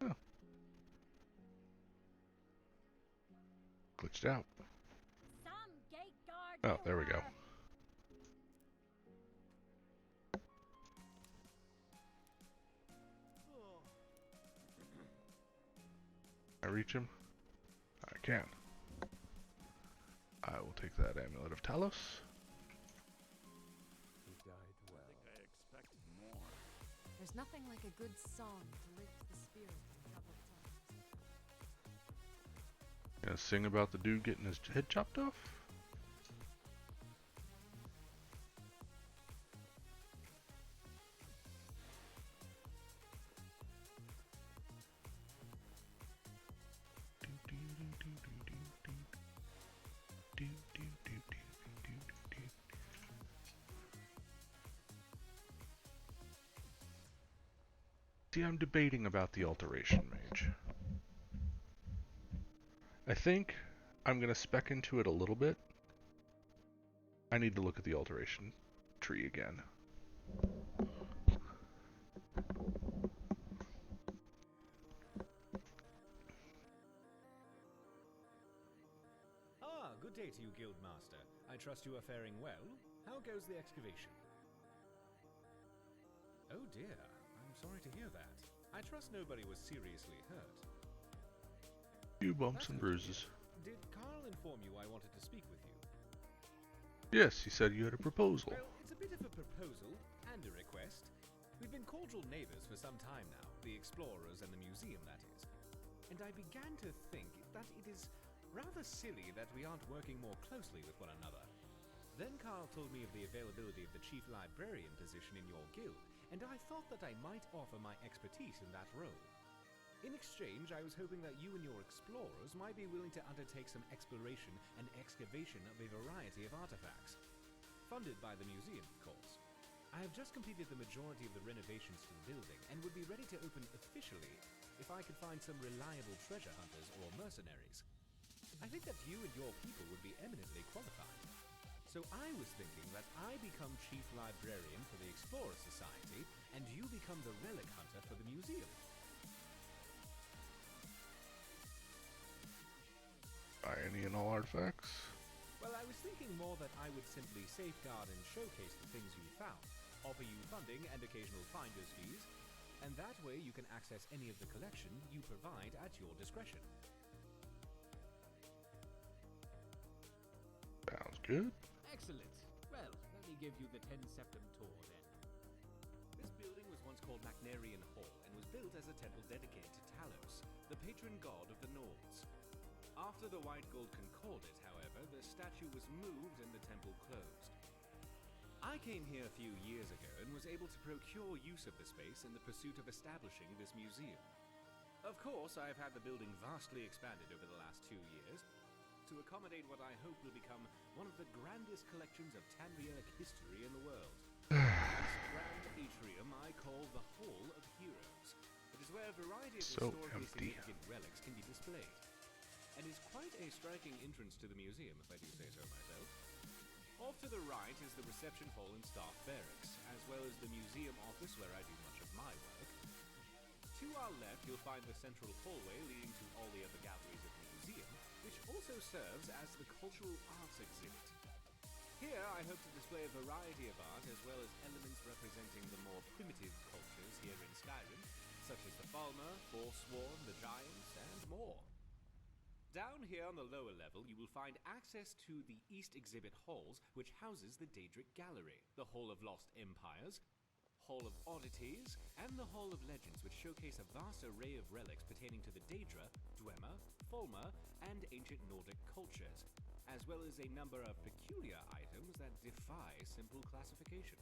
Oh. Glitched out. Some gate guard Oh, there we go. I reach him? I can. I will take that Amulet of Talos. He died well. There's nothing like a good song to lift the spirit in troubled times. Gonna sing about the dude getting his head chopped off? See, I'm debating about the alteration mage. I think I'm going to spec into it a little bit. I need to look at the alteration tree again. Ah, good day to you, Guildmaster. I trust you are faring well. How goes the excavation? Oh dear, I'm sorry to hear that. I trust nobody was seriously hurt. Few bumps and bruises. Did Carl inform you I wanted to speak with you? Yes, he said you had a proposal. Well, it's a bit of a proposal and a request. We've been cordial neighbors for some time now, the explorers and the museum, that is. And I began to think that it is rather silly that we aren't working more closely with one another. Then Carl told me of the availability of the chief librarian position in your guild, and I thought that I might offer my expertise in that role. In exchange, I was hoping that you and your explorers might be willing to undertake some exploration and excavation of a variety of artifacts. Funded by the museum, of course. I have just completed the majority of the renovations to the building and would be ready to open officially if I could find some reliable treasure hunters or mercenaries. I think that you and your people would be eminently qualified. So I was thinking that I become chief librarian for the Explorer Society and you become the relic hunter for the museum. Buy any and all artifacts? Well, I was thinking more that I would simply safeguard and showcase the things you found, offer you funding and occasional finder's fees, and that way you can access any of the collection you provide at your discretion. Sounds good. Excellent. Well, let me give you the 10 Septem tour then. This building was once called Macnarian Hall and was built as a temple dedicated to Talos, the patron god of the Nords. After the White Gold Concordat, however, the statue was moved and the temple closed. I came here a few years ago and was able to procure use of the space in the pursuit of establishing this museum. Of course, I have had the building vastly expanded over the last 2 years to accommodate what I hope will become one of the grandest collections of Tamrielic history in the world. This grand atrium I call the Hall of Heroes. It is where a variety of historically significant relics can be displayed, and is quite a striking entrance to the museum, if I do say so myself. Off to the right is the reception hall and staff barracks, as well as the museum office where I do much of my work. To our left, you'll find the central hallway leading to all the other galleries of the museum, which also serves as the cultural arts exhibit. Here, I hope to display a variety of art, as well as elements representing the more primitive cultures here in Skyrim, such as the Falmer, Forsworn, the Giants, and more. Down here on the lower level, you will find access to the East Exhibit Halls, which houses the Daedric Gallery, the Hall of Lost Empires, Hall of Oddities, and the Hall of Legends, which showcase a vast array of relics pertaining to the Daedra, Dwemer, Falmer, and ancient Nordic cultures, as well as a number of peculiar items that defy simple classification.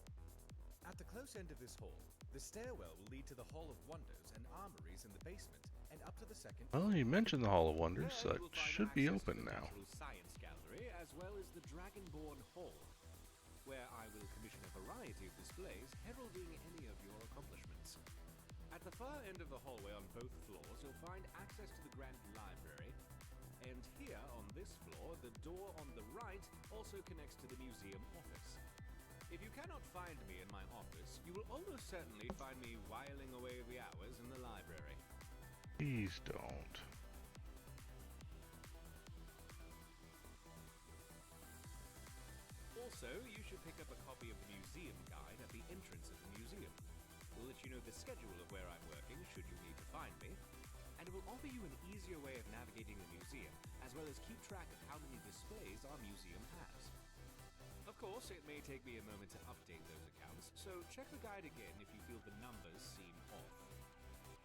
At the close end of this hall, the stairwell will lead to the Hall of Wonders and armories in the basement, and up to the second. Well, you mentioned the Hall of Wonders, so it should be open now. Science Gallery, as well as the Dragonborn Hall, where I will commission a variety of displays heralding any of your accomplishments. At the far end of the hallway on both floors, you'll find access to the Grand Library, and here on this floor, the door on the right also connects to the museum office. If you cannot find me in my office, you will almost certainly find me whiling away the hours in the library. Please don't. Also, you should pick up a copy of the museum guide at the entrance of the museum. It will let you know the schedule of where I'm working, should you need to find me, and it will offer you an easier way of navigating the museum, as well as keep track of how many displays our museum has. Of course, it may take me a moment to update those accounts, so check the guide again if you feel the numbers seem off.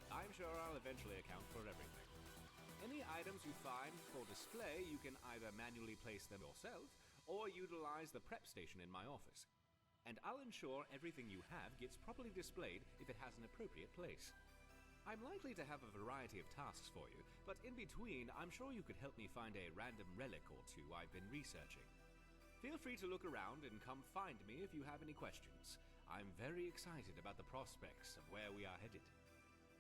I'm sure I'll eventually account for everything. Any items you find for display, you can either manually place them yourself, or utilize the prep station in my office. And I'll ensure everything you have gets properly displayed if it has an appropriate place. I'm likely to have a variety of tasks for you, but in between, I'm sure you could help me find a random relic or two I've been researching. Feel free to look around and come find me if you have any questions. I'm very excited about the prospects of where we are headed.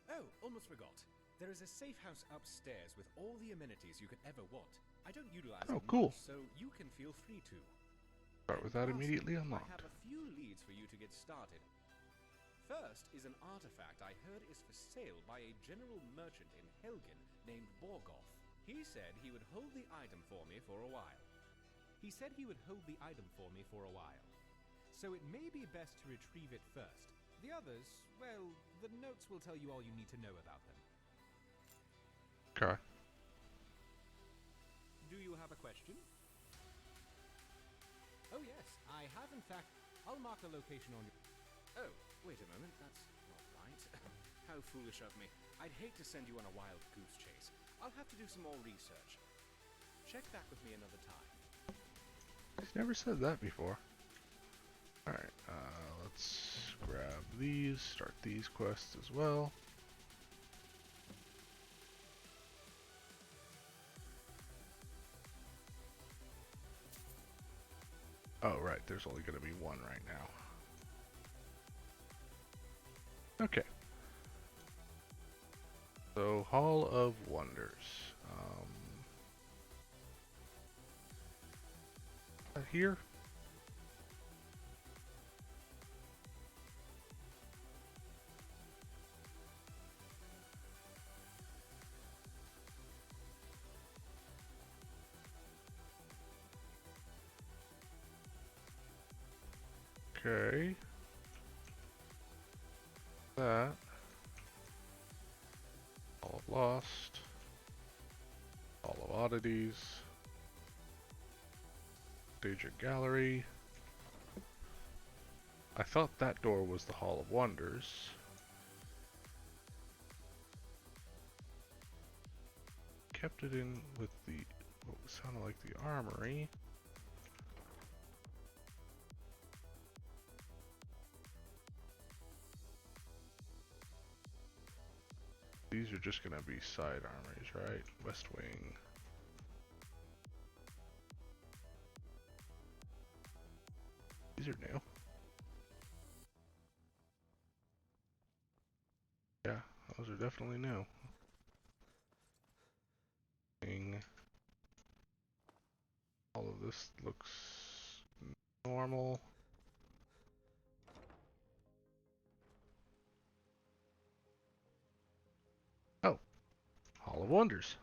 Oh, almost forgot. There is a safe house upstairs with all the amenities you could ever want. I don't utilize Oh, it cool. much, so you can feel free to. Start with that Lastly, immediately I unlocked. have a few leads for you to get started. First is an artifact I heard is for sale by a general merchant in Helgen named Borgoth. He said he would hold the item for me for a while. So it may be best to retrieve it first. The others, well, the notes will tell you all you need to know about them. Okay. Do you have a question? Oh yes, I have in fact. I'll mark the location on your... Oh, wait a moment, that's not right. How foolish of me. I'd hate to send you on a wild goose chase. I'll have to do some more research. Check back with me another time. He's never said that before. Alright, let's grab these, start these quests as well. Oh, right, there's only going to be one right now. Okay. So, Hall of Wonders. Here? Okay. That. All of Lost. All of Oddities. Stage and Gallery. I thought that door was the Hall of Wonders. Kept it in with the what sounded like the armory. These are just gonna be side armories, right? West Wing. These are new. Yeah, those are definitely new. All of this looks normal. Oh, Hall of Wonders.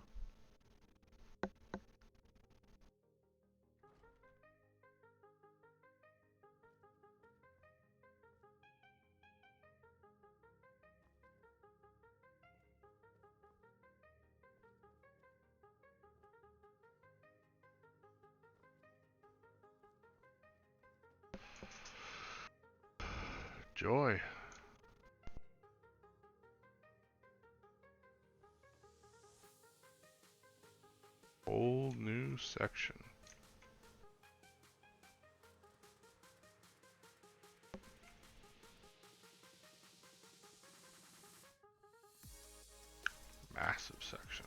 Joy. Whole new section. Massive section.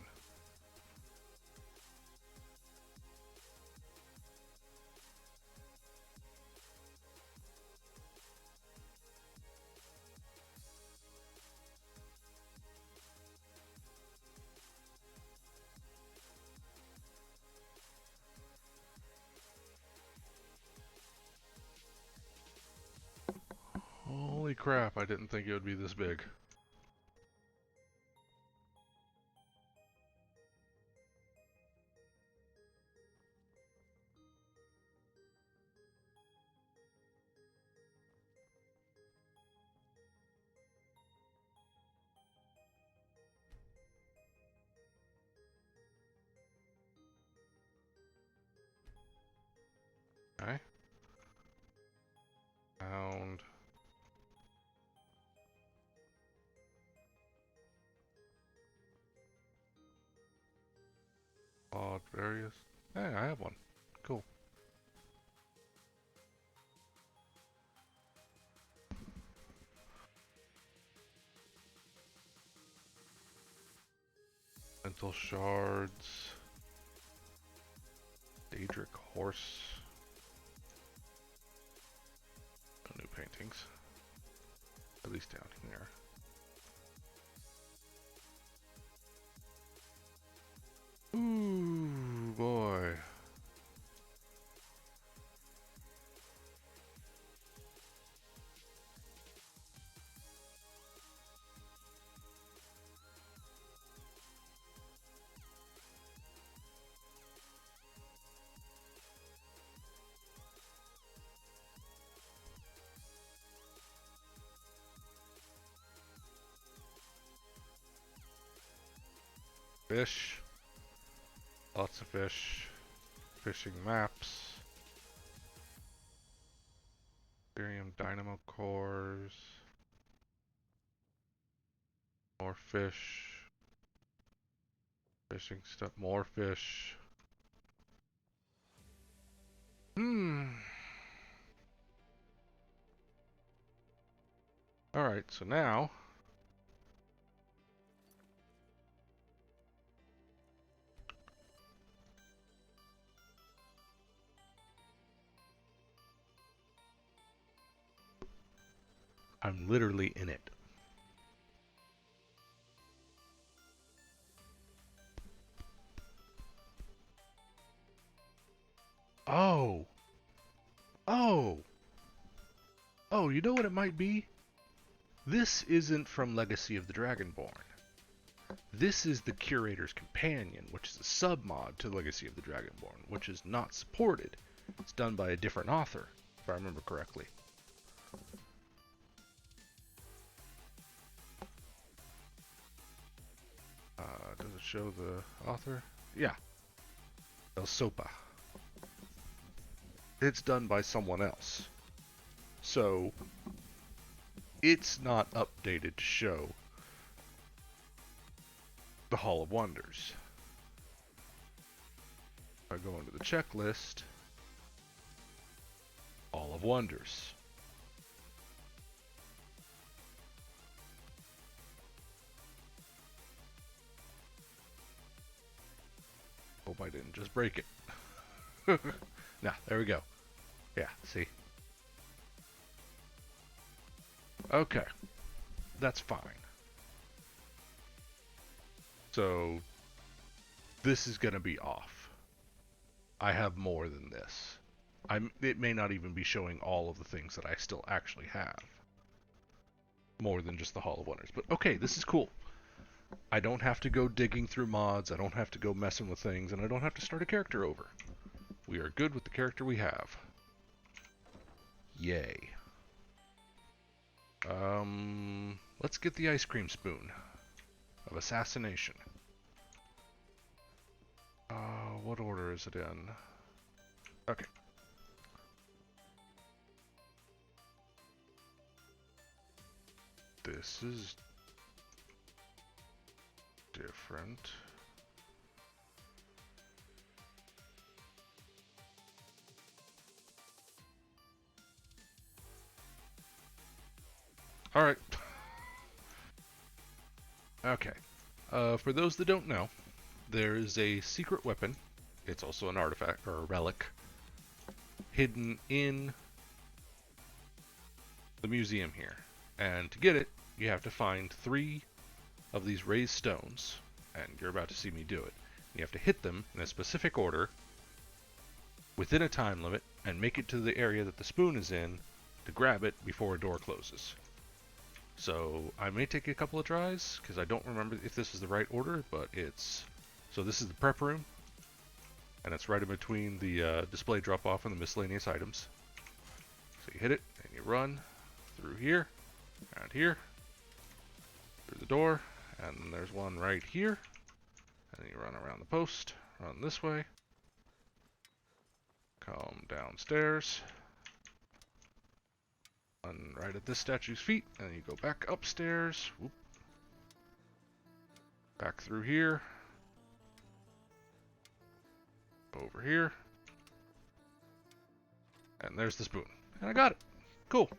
Holy crap, I didn't think it would be this big. Okay. Found. Odd various. Hey, I have one. Cool. Mental shards. Daedric horse. No new paintings. At least down here. fish. Lots of fish. Fishing maps. Ethereum dynamo cores. More fish. Fishing stuff. More fish. Alright, so now I'm literally in it. Oh! Oh! Oh, you know what it might be? This isn't from Legacy of the Dragonborn. This is the Curator's Companion, which is a sub-mod to Legacy of the Dragonborn, which is not supported. It's done by a different author, if I remember correctly. Does it show the author? Yeah. El Sopa. It's done by someone else. So, it's not updated to show the Hall of Wonders. If I go into the checklist, Hall of Wonders. Hope I didn't just break it. Nah, there we go. Yeah, see? Okay. That's fine. So, this is going to be off. I have more than this. It may not even be showing all of the things that I still actually have. More than just the Hall of Wonders. But okay, this is cool. I don't have to go digging through mods, I don't have to go messing with things, and I don't have to start a character over. We are good with the character we have. Yay. Let's get the ice cream spoon of assassination. What order is it in? Okay. This is different. Alright. Okay. For those that don't know, there is a secret weapon. It's also an artifact, or a relic, hidden in the museum here. And to get it, you have to find 3 of these raised stones, and you're about to see me do it. You have to hit them in a specific order, within a time limit, and make it to the area that the spoon is in to grab it before a door closes. So I may take a couple of tries, because I don't remember if this is the right order, but it's... So this is the prep room, and it's right in between the display drop-off and the miscellaneous items. So you hit it, and you run through here, around here, through the door, and then there's one right here, and then you run around the post, run this way, come downstairs, run right at this statue's feet, and then you go back upstairs, whoop, back through here, over here, and there's the spoon. And I got it. Cool.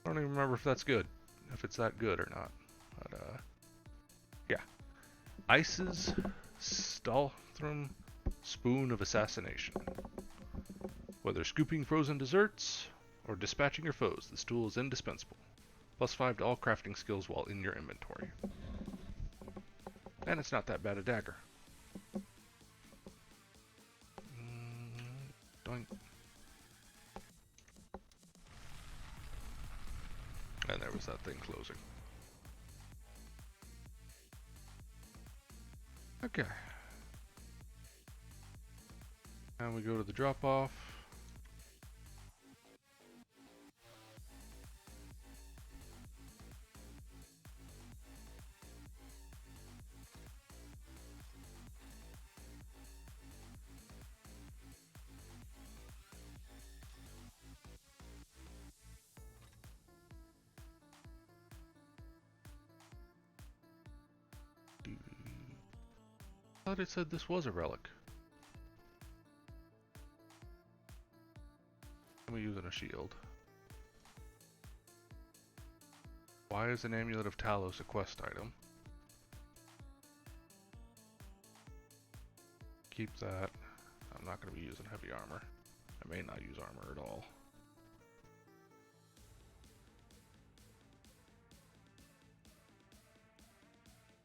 I don't even remember if that's good, if it's that good or not. But, yeah. Ice's Stalthrum Spoon of Assassination. Whether scooping frozen desserts or dispatching your foes, this tool is indispensable. +5 to all crafting skills while in your inventory. And it's not that bad a dagger. Doink. And there was that thing closing. Okay. And we go to the drop-off. thought it said this was a relic. I'm using a shield. Why is an Amulet of Talos a quest item? Keep that. I'm not going to be using heavy armor. I may not use armor at all.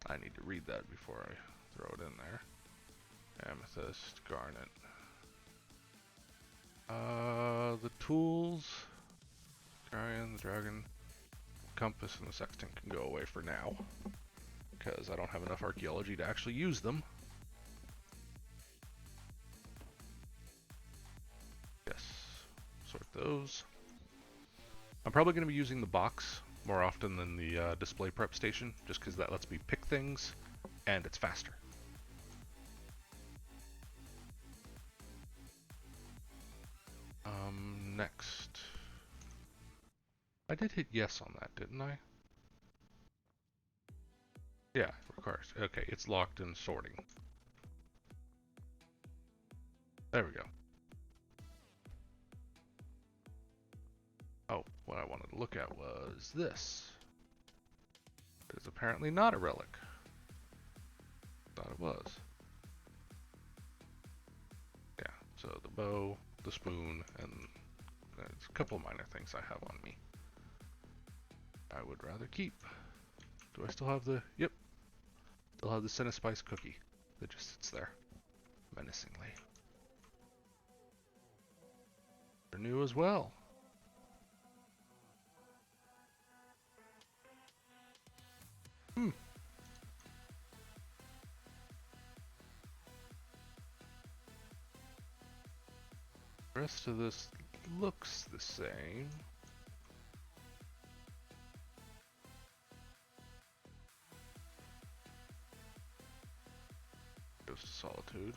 I need to read that before I throw it in there. Amethyst, garnet. The tools, the dragon, compass, and the sextant can go away for now, because I don't have enough archaeology to actually use them. Yes, sort those. I'm probably going to be using the box more often than the display prep station, just because that lets me pick things, and it's faster. Next. I did hit yes on that, didn't I? Yeah, of course. Okay, it's locked in sorting. There we go. Oh, what I wanted to look at was this. It is apparently not a relic. Thought it was. Yeah, so the bow, the spoon, and there's a couple minor things I have on me. I would rather keep. Do I still have the... Yep. Still have the Cinespice cookie that just sits there menacingly. They're new as well. The rest of this looks the same. Goes to Solitude.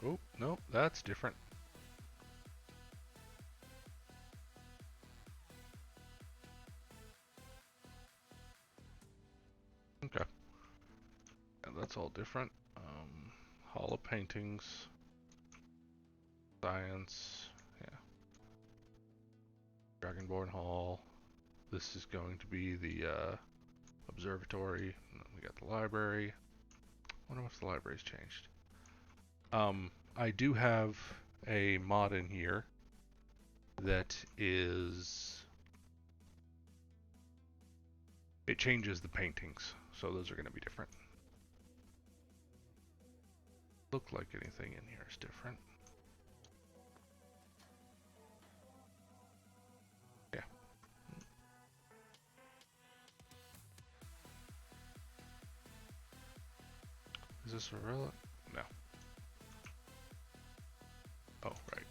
Oh, no, that's different. Okay. And that's all different. Hall of Paintings. Science. Yeah. Dragonborn Hall. This is going to be the observatory. And then we got the library. I wonder if the library's changed. I do have a mod in here that is... It changes the paintings, so those are going to be different. Look like anything in here is different. Yeah. Is this a relic? No. Oh, right.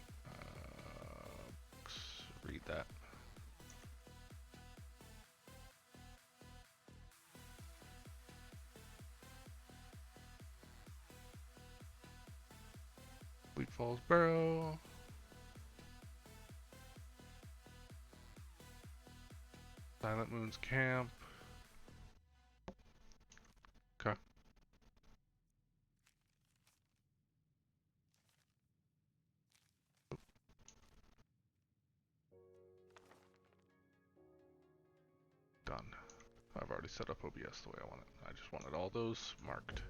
Read that. Fleet Falls Barrow. Silent Moon's Camp. Okay. Done. I've already set up OBS the way I want it. I just wanted all those marked.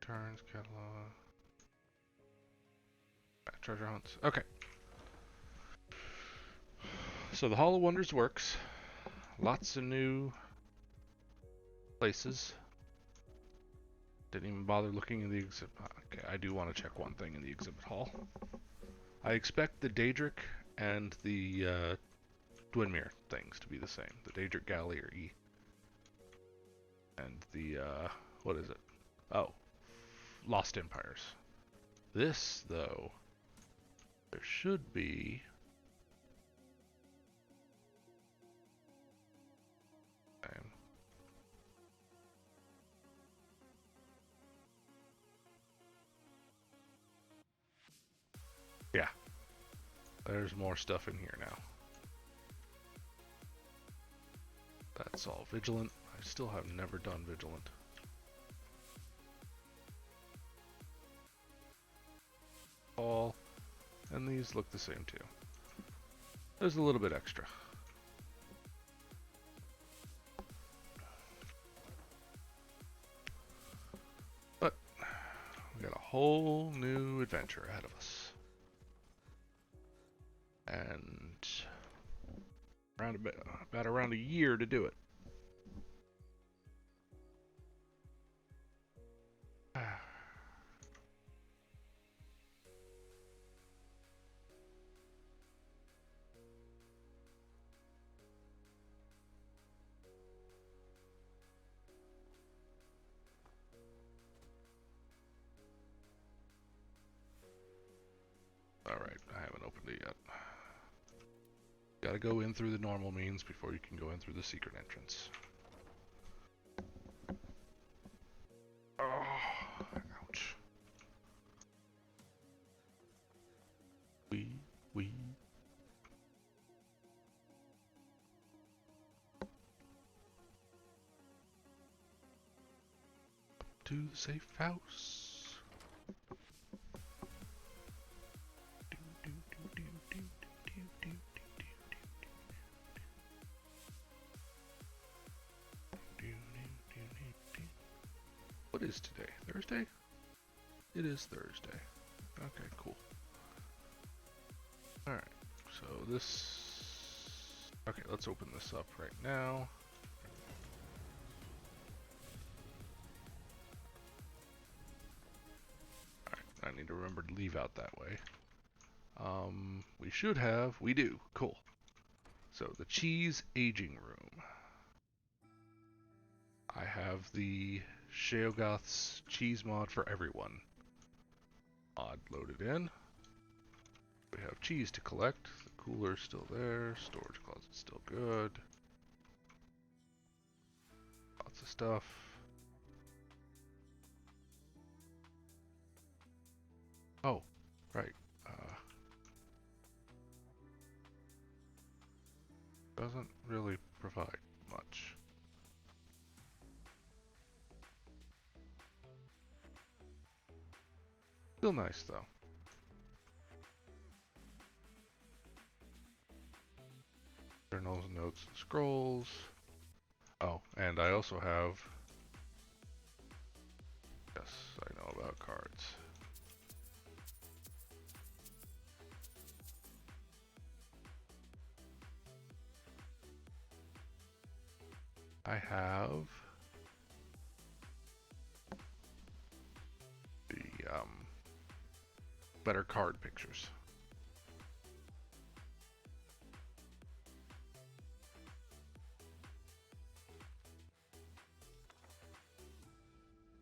Turns, catalog. Treasure hunts. Okay. So the Hall of Wonders works. Lots of new places. Didn't even bother looking in the exhibit. Okay, I do want to check one thing in the exhibit hall. I expect the Daedric and the Dwinmere things to be the same. The Daedric Galley or E. And the, what is it? Oh, Lost Empires. This, though, there should be... Yeah. There's more stuff in here now. That's all vigilant. I still have never done Vigilant. All, and these look the same too. There's a little bit extra. But we got a whole new adventure ahead of us. And about around a year to do it. Alright, I haven't opened it yet. Gotta go in through the normal means before you can go in through the secret entrance. Oh, ouch. Wee. To the safe house. What is today? Thursday? It is Thursday. Okay, cool. Alright, so this... Okay, let's open this up right now. Alright, I need to remember to leave out that way. We do. Cool. So, the cheese aging room. I have the Sheogoth's cheese mod for everyone mod loaded in. We have cheese to collect. The cooler's still there. Storage closet's still good. Lots of stuff. Oh, right. Doesn't really provide much. Still nice though. Journals, notes, and scrolls. Oh, and I also have... Yes, I know about cards. I have the better card pictures.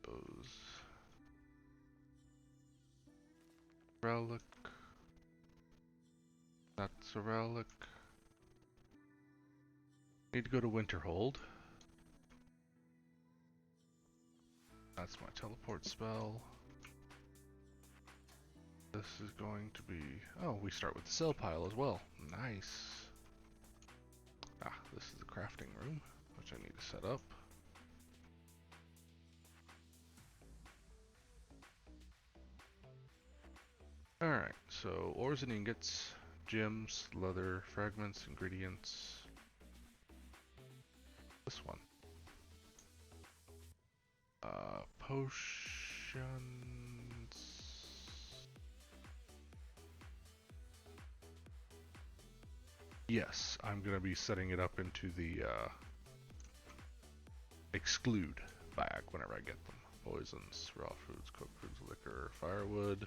Those relic. That's a relic. Need to go to Winterhold. That's my teleport spell. This is going to be... Oh, we start with the cell pile as well. Nice. Ah, this is the crafting room, which I need to set up. Alright, so ores and ingots, gems, leather, fragments, ingredients. This one. Potions. Yes, I'm going to be setting it up into the exclude bag whenever I get them. Poisons, raw foods, cooked foods, liquor, firewood,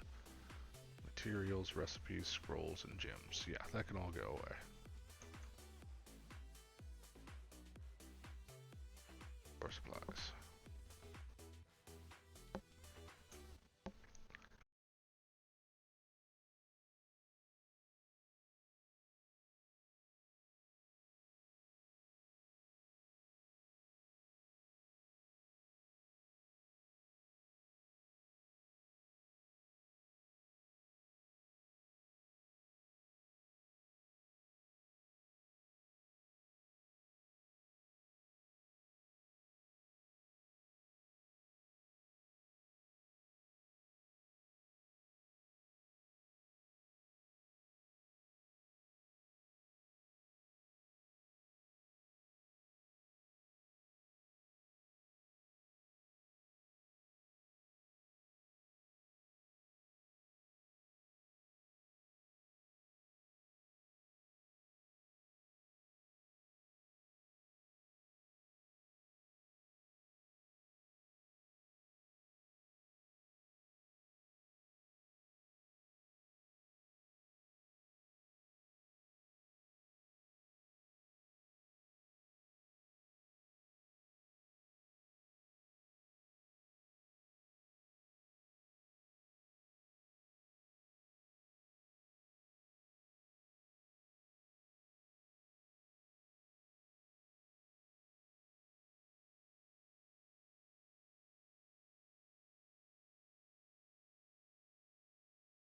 materials, recipes, scrolls, and gems. Yeah, that can all go away. Or supplies.